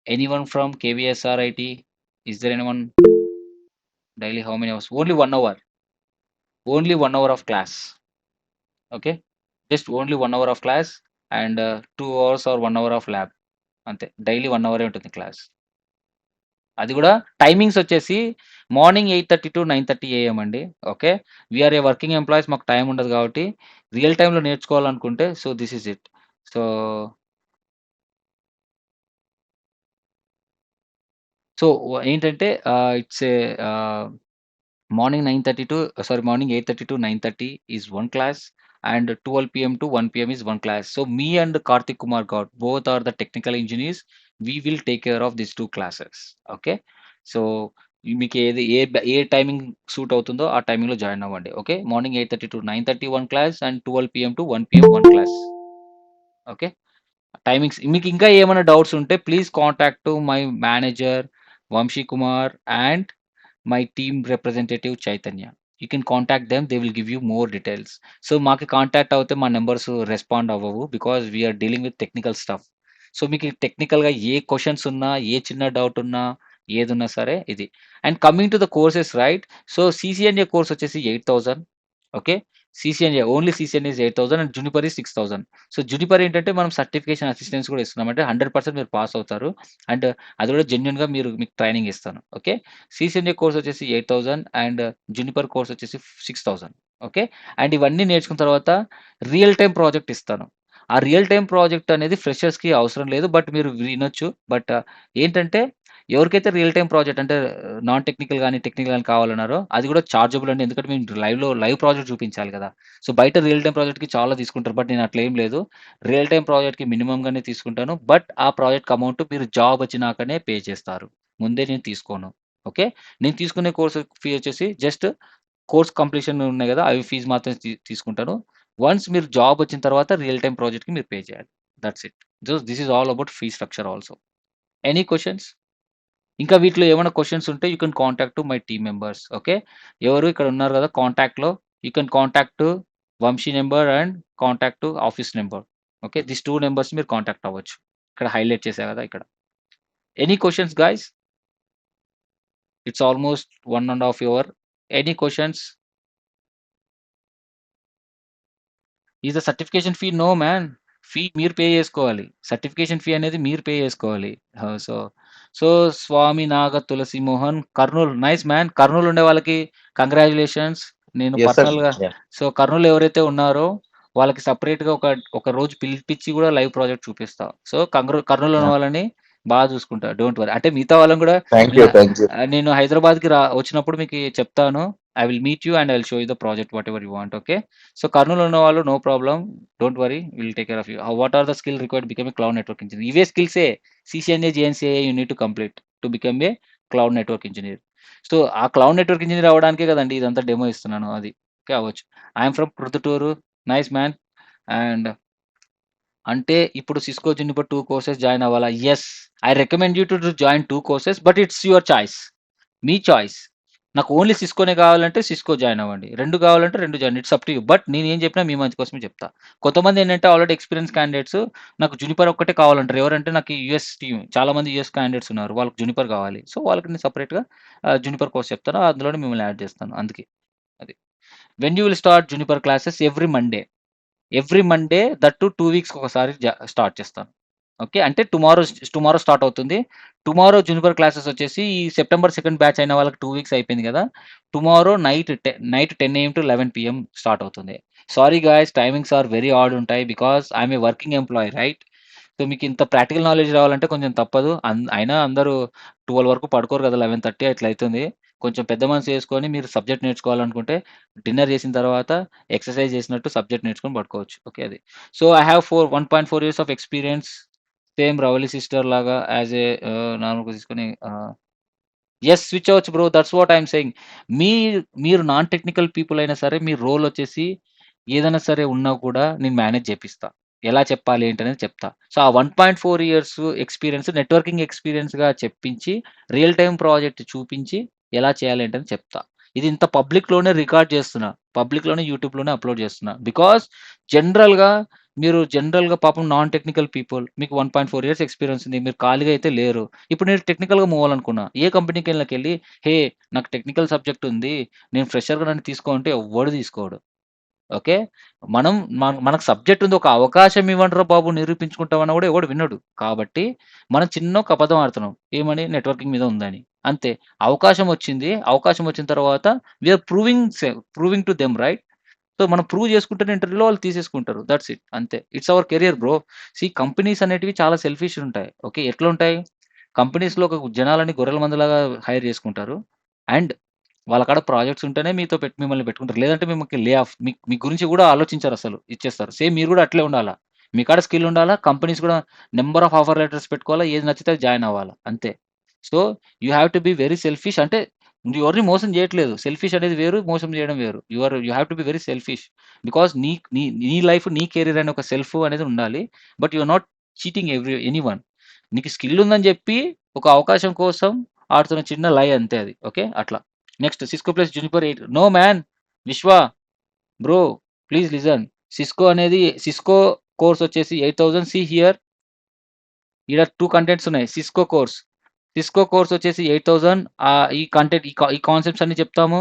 Anyone from KVSR IT? Is there anyone? Daily how many hours? Only 1 hour. Only 1 hour of class. Okay. Just only 1 hour of class and 2 hours or 1 hour of lab. అంతే. Daily 1 అవరే ఉంటుంది class. అది గూడా timings వచ్చేసి morning 8:30 to 9:30 AM అండి. Okay. We are a working employees, మాకు time ఉండదు కాబట్టి రియల్ టైమ్‌లో నేర్చుకోవాలనుకుంటే so this is it. So, so ఏంటంటే it's a morning 9:30 to sorry morning 8:30 to 9:30 is one class and 12 p.m. to 1 p.m. is one class. So me and Karthik Kumar God, both are the technical engineers. We will take care of these two classes. Okay. So మీకు ఏ timing suit అవుతుందో ఆ టైమింగ్లో join అవ్వండి. Okay. Morning 8:30 to 9:30 1 class and 12 p.m. to 1 p.m. 1 class. Okay. Timings మీకు ఇంకా ఏమైనా doubts ఉంటే please contact my manager Vamshi Kumar and my team representative Chaitanya. You can contact them. They will give you more details. So మాకు contact అవుతే మా numbers respond అవ్వవు because we're dealing with technical stuff. So మీకు టెక్నికల్గా ఏ questions ఉన్నా ఏ చిన్న doubt ఉన్నా ఏదున్నా సరే ఇది. And coming to the courses right. So CCNA course వచ్చేసి 8,000. Okay. CCNA only CCNA is 8,000 and Juniper is 6,000. So Juniper ఏంటంటే మనం సర్టిఫికేషన్ అసిస్టెన్స్ కూడా ఇస్తున్నాం. అంటే 100% మీరు పాస్ అవుతారు. అండ్ అది కూడా జెన్యూన్‌గా మీకు ట్రైనింగ్ ఇస్తాను. ఓకే. CCNA కోర్స్ వచ్చేసి 8,000 అండ్ జునిపర్ కోర్స్ వచ్చేసి 6,000. ఓకే. అండ్ ఇవన్నీ నేర్చుకున్న తర్వాత రియల్ టైమ్ ప్రాజెక్ట్ ఇస్తాను. ఆ రియల్ టైమ్ ప్రాజెక్ట్ అనేది ఫ్రెషర్స్‌కి అవసరం లేదు. బట్ మీరు వినొచ్చు. బట్ ఏంటంటే ఎవరికైతే రియల్ టైమ్ ప్రాజెక్ట్ అంటే నాన్ టెక్నికల్ గాని, టెక్నికల్ గాని కావాలన్నారో అది కూడా చార్జబుల్ అండి. ఎందుకంటే మేము లైవ్ ప్రాజెక్ట్ చూపించాలి కదా! సో బయట రియల్ టైమ్ ప్రాజెక్ట్‌కి చాలా తీసుకుంటారు. బట్ నేను అట్లా ఏం లేదు. రియల్ టైమ్ ప్రాజెక్ట్‌కి మినిమమ్‌గానే తీసుకుంటాను. బట్ ఆ ప్రాజెక్ట్‌కి అమౌంట్ మీరు జాబ్ వచ్చినాకనే పే చేస్తారు. ముందే నేను తీసుకోను. ఓకే. నేను తీసుకునే కోర్స్ ఫీ వచ్చేసి జస్ట్ కోర్స్ కంప్లీషన్ ఉన్నాయి కదా! అవి ఫీస్ మాత్రమే తీసుకుంటాను. వన్స్ మీరు జాబ్ వచ్చిన తర్వాత రియల్ టైమ్ ప్రాజెక్ట్‌కి మీరు పే చేయాలి. That's it. This is all about fee structure also. Any questions? ఇంకా వీటిలో ఏమైనా క్వెషన్స్ ఉంటే you can contact my team members. Okay. ఎవరు ఇక్కడ ఉన్నారు కదా! కాంటాక్ట్‌లో you can contact Vamshi number and contact office number. Okay. These 2 numbers మీరు కాంటాక్ట్ అవ్వచ్చు. ఇక్కడ హైలైట్ చేశా కదా! ఇక్కడ. Any questions guys? It's almost 1 ½ hour. Any questions? Is the certification fee? No man. Fee మీరు పే చేసుకోవాలి. సర్టిఫికేషన్ ఫీ అనేది మీరు పే చేసుకోవాలి. So, Swami Naga Tulasi Mohan Kurnool. Nice man. Kurnool ఉండే వాళ్ళకి కంగ్రాచ్యులేషన్స్. నేను Yes, sir. పర్సనల్‌గా Yeah. సో, కర్నూల్ ఎవరైతే ఉన్నారో వాళ్ళకి సెపరేట్‌గా ఒక రోజు పిలిపిచ్చి కూడా లైవ్ ప్రాజెక్ట్ చూపిస్తా. సో, కర్నూల్‌లో ఉన్న Yeah. వాళ్ళని బాగా చూసుకుంటా. Don't worry. అంటే మిగతా వాళ్ళని కూడా Thank నేను you. Thank you. నేను హైదరాబాద్‌కి వచ్చినప్పుడు మీకు చెప్తాను. I will meet you and I will show you the project whatever you want. Okay. So, కర్నూల్‌లో ఉన్నవాళ్ళు no problem. Don't worry. Will take care of you. What are the skill required become a cloud network engineer? ఇవే స్కిల్సే CCNA, JNCA you need to complete to become a cloud network engineer. So, ఆ cloud network engineer అవ్వడానికే కదండీ ఇదంతా demo ఇస్తున్నాను. అది. Okay. అవ్వచ్చు. I yam from Proddatur. Nice man. And అంటే ఇప్పుడు సిస్కో జునిపర్ 2 కోర్సెస్ జాయిన్ అవ్వాలా? Yes. I recommend you to join 2 courses but it's your choice. Me choice. నాకు ఓన్లీ సిస్కోనే కావాలంటే సిస్కో జాయిన్ అవ్వండి. 2 కావాలంటే 2 join. It's up to you. But నేనేం చెప్పినా మీ మంచి కోసమే చెప్తా. కొంతమంది ఏంటంటే ఆల్రెడీ ఎక్స్‌పీరియన్స్ క్యాండిడేట్స్ నాకు జునిపర్ ఒక్కటే కావాలంటారు. ఎవరంటే నాకు యూఎస్ టీమ్ చాలామంది యూఎస్ క్యాండిడేట్స్ ఉన్నారు. వాళ్ళకి జునిపర్ కావాలి. సో, వాళ్ళకి నేను సెపరేట్‌గా జునిపర్ కోర్స్ చెప్తాను. అందులోనే మిమ్మల్ని యాడ్ చేస్తాను. అందుకే. అది. When you will start Juniper classes? Every Monday that to 2 వీక్స్‌కి ఒకసారి స్టార్ట్ చేస్తాను. ఓకే. అంటే టుమారో స్టార్ట్ అవుతుంది. టుమారో జునిపర్ క్లాసెస్ వచ్చేసి ఈ సెప్టెంబర్ 2 బ్యాచ్ అయిన వాళ్ళకి 2 వీక్స్ అయిపోయింది కదా! Tomorrow night 10 AM to 11 PM start అవుతుంది. Sorry guys timings are very odd ఉంటాయి. Because I am a working employee right. So, మీకు ఇంత ప్రాక్టికల్ నాలెడ్జ్ రావాలంటే కొంచెం తప్పదు. అయినా అందరూ 12 వరకు పడుకోరు కదా! 11:30 అట్లా అయితుంది. కొంచెం పెద్ద మనసు చేసుకొని మీరు సబ్జెక్ట్ నేర్చుకోవాలనుకుంటే డిన్నర్ చేసిన తర్వాత ఎక్సర్సైజ్ చేసినట్టు సబ్జెక్ట్ నేర్చుకొని పడుకోవచ్చు. ఓకే అది. So, I have 1.4 years of experience. Same 'Ravali sister' లాగా యాస్ ఏ నార్మల్‌గా తీసుకొని యెస్. స్విచ్ అవ్వచ్చు bro. That's what I am saying. మీ మీరు నాన్ టెక్నికల్ పీపుల్ అయినా సరే మీ రోల్ వచ్చేసి ఏదైనా సరే ఉన్నా కూడా నేను మేనేజ్ చేపిస్తా. ఎలా చెప్పాలి ఏంటనేది చెప్తా. సో, ఆ 1.4 ఇయర్స్ ఎక్స్‌పీరియన్స్ నెట్వర్కింగ్ ఎక్స్‌పీరియన్స్‌గా చెప్పించి రియల్ టైమ్ ప్రాజెక్ట్ చూపించి ఎలా చేయాలి ఏంటని చెప్తా. ఇది ఇంత పబ్లిక్‌లోనే రికార్డ్ చేస్తున్నా. పబ్లిక్‌లోనే యూట్యూబ్‌లోనే అప్‌లోడ్ చేస్తున్నా. బికాజ్ జనరల్‌గా పాపం నాన్ టెక్నికల్ పీపుల్ మీకు 1.4 ఇయర్స్ ఎక్స్‌పీరియన్స్ ఉంది. మీరు ఖాళీగా అయితే లేరు. ఇప్పుడు నేను టెక్నికల్‌గా మూవ్ అవ్వాలనుకున్నా. ఏ కంపెనీకెళ్ళి హే! నాకు టెక్నికల్ సబ్జెక్ట్ ఉంది. నేను ఫ్రెషర్‌గా నన్ను తీసుకో అంటే ఎవ్వడు తీసుకోడు. ఓకే. మనం మనకు సబ్జెక్ట్ ఉంది. ఒక అవకాశం ఇవ్వండిరా బాబు నిరూపించుకుంటామన్నా కూడా ఎవడు వినడు. కాబట్టి మనం చిన్న ఒక అబద్ధం ఆడుతున్నాం. ఏమని? నెట్వర్కింగ్ మీద ఉందని. అంతే. అవకాశం వచ్చింది. అవకాశం వచ్చిన తర్వాత we are proving to them right. So, మనం ప్రూవ్ చేసుకుంటేనే ఇంటర్వ్యూలో వాళ్ళు తీసేసుకుంటారు. That's it. అంతే. It's our career bro. Companies అనేటివి చాలా సెల్ఫిష్ ఉంటాయి. ఓకే. ఎట్లుంటాయి? కంపెనీస్‌లో ఒక జనాలని గొర్రెల మందలాగా హైర్ చేసుకుంటారు. అండ్ వాళ్ళ కాడ ప్రాజెక్ట్స్ ఉంటేనే మిమ్మల్ని పెట్టుకుంటారు. లేదంటే మిమ్మల్ని లే ఆఫ్ మీ గురించి గూడా ఆలోచించరసలు. ఇచ్చేస్తారు. సేమ్ మీరు గూడా అట్లే ఉండాలా. మీ కాడ స్కిల్ ఉండాలా. కంపెనీస్ గూడా నంబర్ ఆఫ్ ఆఫర్ లెటర్స్ పెట్టుకోవాలా. ఏది నచ్చితే అది జాయిన్ అవ్వాలా. అంతే. So, you have to be very selfish. అంటే నువ్వు ఎవరిని మోసం చేయట్లేదు. సెల్ఫిష్ అనేది వేరు. మోసం చేయడం వేరు. You have to be very selfish. Because నీ నీ నీ లైఫ్, నీ కెరీర్ అనే ఒక సెల్ఫ్ అనేది ఉండాలి. But you are not cheating anyone. నీకు స్కిల్ ఉందని జెప్పి ఒక అవకాశం కోసం ఆడుతున్న చిన్న లై అంతే అది. ఓకే. అట్లా. Next Cisco plus Juniper 8. No man. Vishwa bro please listen. Cisco course వచ్చేసి 8000. See here. ఈడ 2 కంటెంట్స్ ఉన్నాయి. సిస్కో కోర్స్ వచ్చేసి 8000. ఈ కంటెంట్ ఈ కాన్సెప్ట్స్ అన్ని చెప్తాము.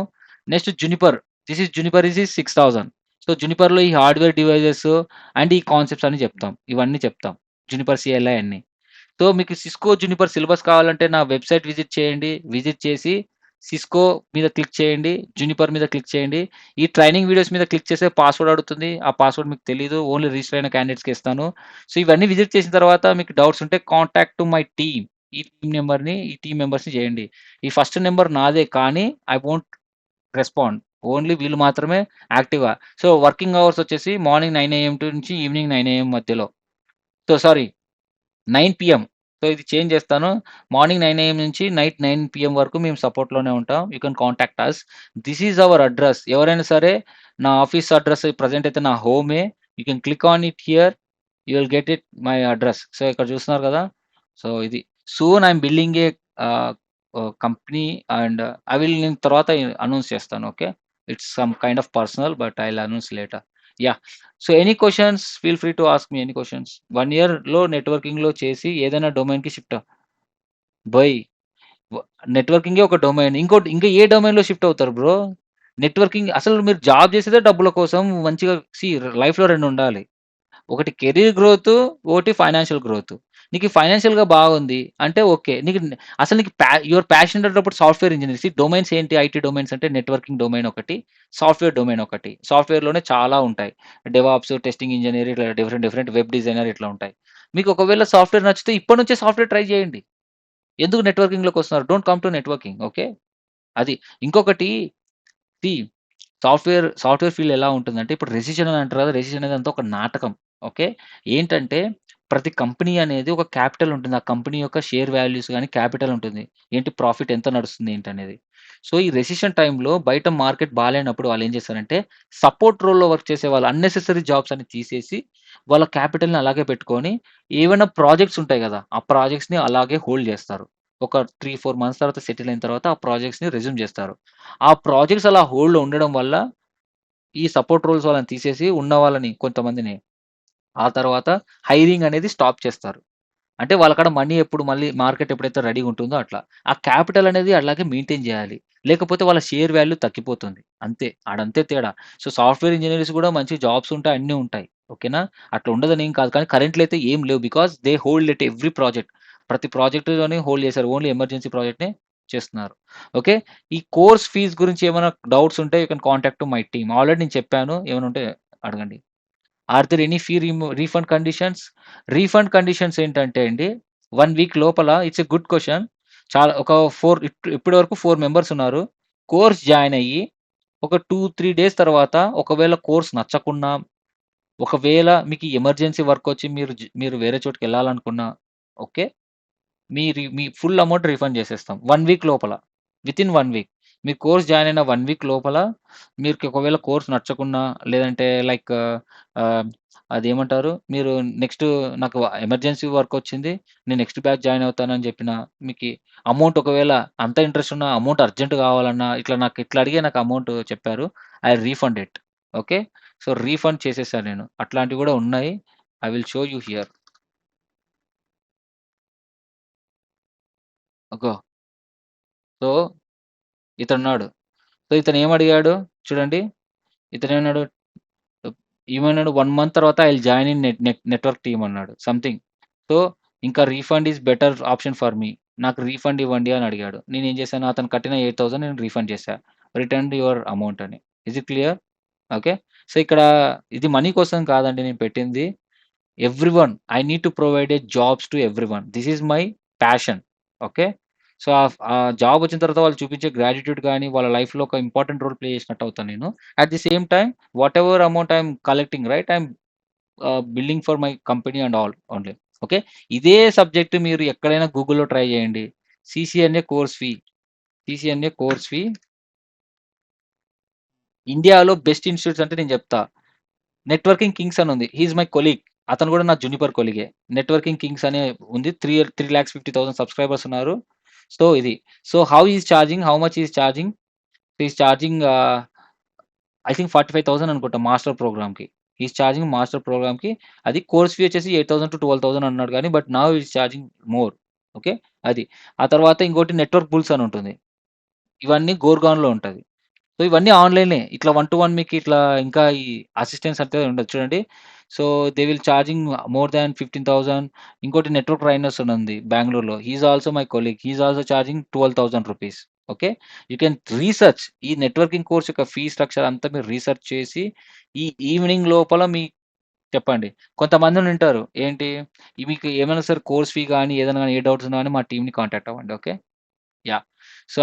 Next Juniper. Juniper is 6000. So జునిపర్‌లో ఈ హార్డ్‌వేర్ డివైసెస్ అండ్ ఈ కాన్సెప్ట్స్ అన్ని చెప్తాం. ఇవన్నీ చెప్తాం. జునిపర్ సిఎల్ఐ అన్ని. సో మీకు సిస్కో జునిపర్ సిలబస్ కావాలంటే నా వెబ్‌సైట్ విజిట్ చేయండి. విజిట్ చేసి సిస్కో మీద క్లిక్ చేయండి. జునిపర్ మీద క్లిక్ చేయండి. ఈ ట్రైనింగ్ వీడియోస్ మీద క్లిక్ చేస్తే పాస్వర్డ్ అడుగుతుంది. ఆ పాస్వర్డ్ మీకు తెలీదు. ఓన్లీ రిజిస్టర్ అయిన క్యాండిడేట్స్‌కే ఇస్తాను. సో ఇవన్నీ విజిట్ చేసిన తర్వాత మీకు డౌట్స్ ఉంటే కాంటాక్ట్ టు మై టీమ్. ఈ టీమ్ మెంబర్స్‌ని చేయండి. ఈ ఫస్ట్ నంబర్ నాదే కానీ ఐ వోంట్ రెస్పాండ్. ఓన్లీ వీళ్ళు మాత్రమే యాక్టివ్‌గా. సో వర్కింగ్ అవర్స్ వచ్చేసి మార్నింగ్ 9 ఏఎం నుంచి ఈవినింగ్ 9 ఏఎం మధ్యలో. Sorry 9 PM. సో ఇది చేంజ్ చేస్తాను. మార్నింగ్ 9 ఏఎం నుంచి నైట్ 9 పీఎం వరకు మేము సపోర్ట్‌లోనే ఉంటాం. You can contact us. This is our address. ఎవరైనా సరే నా ఆఫీస్ అడ్రెస్ ప్రెజెంట్ అయితే నా హోమే. You can click on it here. You will get it my address. So ఇక్కడ చూస్తున్నారు కదా! సో ఇది. Soon I'm building A company and నేను తర్వాత అనౌన్స్ చేస్తాను. Okay. It's some kind of personal but I will announce later. Yeah! So any questions feel free to ask me any questions. 1 ఇయర్‌లో నెట్వర్కింగ్‌లో చేసి ఏదైనా డొమైన్‌కి షిఫ్ట్ బోయ్ వ నెట్వర్కింగే ఒక domain. ఇంకా ఏ డొమైన్‌లో షిఫ్ట్ అవుతారు బ్రో? నెట్వర్కింగ్ అసలు మీరు జాబ్ చేసేదే డబ్బుల కోసం. మంచిగా లైఫ్‌లో 2 ఉండాలి. ఒకటి కెరీర్ గ్రోత్, ఒకటి ఫైనాన్షియల్ గ్రోత్. నీకు ఫైనాన్షియల్‌గా బాగుంది అంటే ఓకే. అసలు నీకు యువర్ ప్యాషనేట్ అన్నప్పుడు సాఫ్ట్‌వేర్ ఇంజినీర్. డొమైన్స్ ఏంటి? ఐటీ డొమైన్స్ అంటే నెట్వర్కింగ్ డొమైన్ ఒకటి, సాఫ్ట్‌వేర్ డొమైన్ ఒకటి. సాఫ్ట్‌వేర్‌లోనే చాలా ఉంటాయి. డెవాప్స్, టెస్టింగ్ ఇంజినీర్ ఇట్లా డిఫరెంట్ డిఫరెంట్ వెబ్ డిజైనర్ ఇట్లా ఉంటాయి. మీకు ఒకవేళ సాఫ్ట్‌వేర్ నచ్చితే ఇప్పటి నుంచే సాఫ్ట్‌వేర్ ట్రై చేయండి. ఎందుకు నెట్వర్కింగ్‌లోకొస్తున్నారు? Don't come to networking. Okay. అది. ఇంకొకటి సీ సాఫ్ట్‌వేర్ ఫీల్డ్ ఎలా ఉంటుందంటే ఇప్పుడు రెసిషన్ అని అంటారు కదా! రెసిషన్ అనేది అంతా ఒక నాటకం. ఓకే. ఏంటంటే ప్రతి కంపెనీ అనేది ఒక క్యాపిటల్ ఉంటుంది. ఆ కంపెనీ యొక్క షేర్ వాల్యూస్ గాని క్యాపిటల్ ఉంటుంది. ఏంటి ప్రాఫిట్ ఎంత నడుస్తుంది ఏంటనేది. సో, ఈ రెసిషన్ టైమ్‌లో బయట మార్కెట్ బాలేనప్పుడు వాళ్ళేం చేస్తారంటే సపోర్ట్ రోల్‌లో వర్క్ చేసే వాళ్ళు అన్నెసెసరీ జాబ్స్ అన్ని తీసేసి వాళ్ళ క్యాపిటల్‌ని అలాగే పెట్టుకొని ఏవైనా ప్రాజెక్ట్స్ ఉంటాయి గదా! ఆ ప్రాజెక్ట్స్‌ని అలాగే హోల్డ్ జేస్తారు. ఒక 3, 4 మంత్స్ తర్వాత సెటిల్ అయిన తర్వాత ఆ ప్రాజెక్ట్స్‌ని రెజ్యూమ్ జేస్తారు. ఆ ప్రాజెక్ట్స్ అలా హోల్డ్‌లో ఉండడం వల్ల ఈ సపోర్ట్ రోల్స్ వాళ్ళని తీసేసి ఉన్న వాళ్ళని కొంతమందిని ఆ తర్వాత హైరింగ్ అనేది స్టాప్ చేస్తారు. అంటే వాళ్ళ కాడ మనీ ఎప్పుడు మళ్ళీ మార్కెట్ ఎప్పుడైతే రెడీగా ఉంటుందో అట్లా. ఆ క్యాపిటల్ అనేది అలాగే మెయింటైన్ జేయాలి. లేకపోతే వాళ్ళ షేర్ వాల్యూ తగ్గిపోతుంది. అంతే. ఆడంతే తేడా. సో, సాఫ్ట్‌వేర్ ఇంజినీర్స్ గూడా మంచి జాబ్స్ ఉంటాయి. అన్నీ ఉంటాయి. ఓకేనా? అట్లా ఉండదని ఏం కాదు. కానీ కరెంట్‌లో అయితే ఏం లేవు. Because they hold at every project. ప్రతి ప్రాజెక్ట్‌లోని హోల్డ్ చేశారు. ఓన్లీ ఎమర్జెన్సీ ప్రాజెక్ట్‌నే చేస్తున్నారు. ఓకే. ఈ కోర్స్ ఫీస్ గురించి ఏమైనా డౌట్స్ ఉంటే you can contact to my team. Already నేను చెప్పాను. ఏమైనా ఉంటే అడగండి. Are there any refund conditions? Refund conditions ఏంటంటే అండి, 1 వీక్ లోపల ఇట్స్ ఎ గుడ్ క్వెషన్. చాలా ఒక 4 ఇప్పటి వరకు 4 మెంబర్స్ ఉన్నారు. కోర్స్ జాయిన్ అయ్యి ఒక 2, 3 డేస్ తర్వాత ఒకవేళ కోర్స్ నచ్చకున్నా, ఒకవేళ మీకు ఎమర్జెన్సీ వర్క్ వచ్చి మీరు వేరే చోటుకెళ్ళాలనుకున్నా, ఓకే. మీ ఫుల్ అమౌంట్ రిఫండ్ చేసేస్తాం. 1 వీక్ లోపల. Within 1 week. మీరు కోర్స్ జాయిన్ అయిన 1 వీక్ లోపల మీకు ఒకవేళ కోర్స్ నచ్చకున్నా లేదంటే లైక్ ఆహ్, అదేమంటారు? మీరు నెక్స్ట్ నాకు ఎమర్జెన్సీ వర్క్ వచ్చింది. నేను నెక్స్ట్ బ్యాచ్ జాయిన్ అవుతానని చెప్పినా, మీకి అమౌంట్ ఒకవేళ అంత ఇంట్రెస్ట్ ఉన్నా, అమౌంట్ అర్జెంట్ కావాలన్నా, ఇట్లా అడిగి నాకు అమౌంట్ చెప్పారు. I refund it. Okay. So, refund చేసేసాను నేను. అట్లాంటివి కూడా ఉన్నాయి. I will show you here. అగో. సో, ఇతనున్నాడు. సో, ఇతనేమడిగాడు చూడండి. ఇతనేమన్నాడు, ఏమన్నాడు 1 మంత్ తర్వాత I will join in network team అన్నాడు. సంథింగ్. సో, ఇంకా refund is better option for me. నాకు రీఫండ్ ఇవ్వండి అని అడిగాడు. నేనేం చేశాను, అతను కట్టిన 8000 నేను రీఫండ్ చేశా. రిటర్న్ యువర్ అమౌంట్ అని. Is it clear? Okay. So, ఇక్కడ ఇది మనీ కోసం కాదండి నేను పెట్టింది. Everyone I need to provide jobs to everyone. This is my passion. Okay. So, ఆ జాబ్ వచ్చిన తర్వాత వాళ్ళు చూపించే గ్రాటిట్యూడ్ గాని, వాళ్ళ లైఫ్‌లో ఒక ఇంపార్టెంట్ రోల్ ప్లే చేసినట్టు అవుతాను నేను. At the same time whatever amount I am collecting right I am building for my company and all only. Okay. ఇదే సబ్జెక్ట్ మీరు ఎక్కడైనా గూగుల్‌లో ట్రై చేయండి. CCNA course fee, CCNA course fee ఇండియాలో best institutes అంటే నేను చెప్తా. నెట్వర్కింగ్ కింగ్స్ అని ఉంది. He is my colleague. అతను కూడా నా జూనిపర్ కొలీగే. నెట్వర్కింగ్ కింగ్స్ అనే ఉంది. 3,50,000 సబ్స్క్రైబర్స్ ఉన్నారు. సో, ఇది. So, how he is charging? How much he is charging? He is charging I think 45,000 అనుకుంటా మాస్టర్ ప్రోగ్రామ్‌కి. హి ఈస్ చార్జింగ్ మాస్టర్ ప్రోగ్రామ్‌కి. అది కోర్స్ ఫీ వచ్చేసి 8,000-12,000 అన్నాడు గానీ, but now he is charging more. Okay. అది. ఆ తర్వాత ఇంకోటి నెట్వర్క్ బుల్స్ అని ఉంటుంది. ఇవన్నీ గోర్గాన్‌లో ఉంటది. సో, ఇవన్నీ ఆన్‌లైనే. ఇట్లా 1-1 మీకు ఇట్లా ఇంకా ఈ అసిస్టెన్స్ అంటే ఉండదు చూడండి. So, they will charging more than 15,000. ఇంకోటి నెట్వర్క్ ట్రైనర్స్ అని ఉంది బెంగుళూరులో. He is also my colleague. He is also charging ₹12,000. Okay. You can research ఈ నెట్వర్కింగ్ కోర్స్ యొక్క ఫీ స్ట్రక్చర్ అంతా మీరు రీసెర్చ్ చేసి, ఈ ఈవినింగ్ లోపల చెప్పండి. కొంతమందుంటారు. ఏంటి, మీకు ఏమైనా సరే కోర్స్ ఫీ గాని, ఏదైనా గాని ఏ డౌట్స్ ఉన్నా గాని మా టీమ్‌ని కాంటాక్ట్ అవ్వండి. Okay. Yeah! So,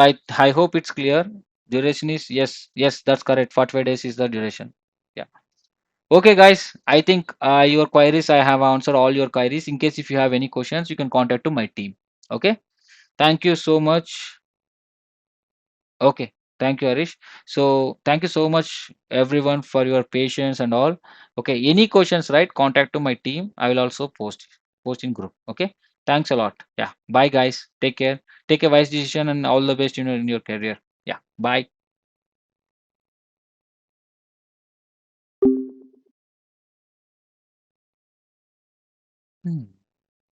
I hope it's clear. Duration is yes, yes, that's correct. 45 days is the duration. Yeah. Okay, guys. I think your queries, I have answered all your queries. In case if you have any questions, you can contact to my team. Okay. Thank you so much. Okay. Thank you, Harish. So, thank you so much, everyone, for your patience and all. Okay. Any questions, right? Contact to my team. I will also post in group. Okay. Thanks a lot. Yeah. Bye, guys. Take care. Take a wise decision and all the best in your career. Yeah. Bye. Hmm.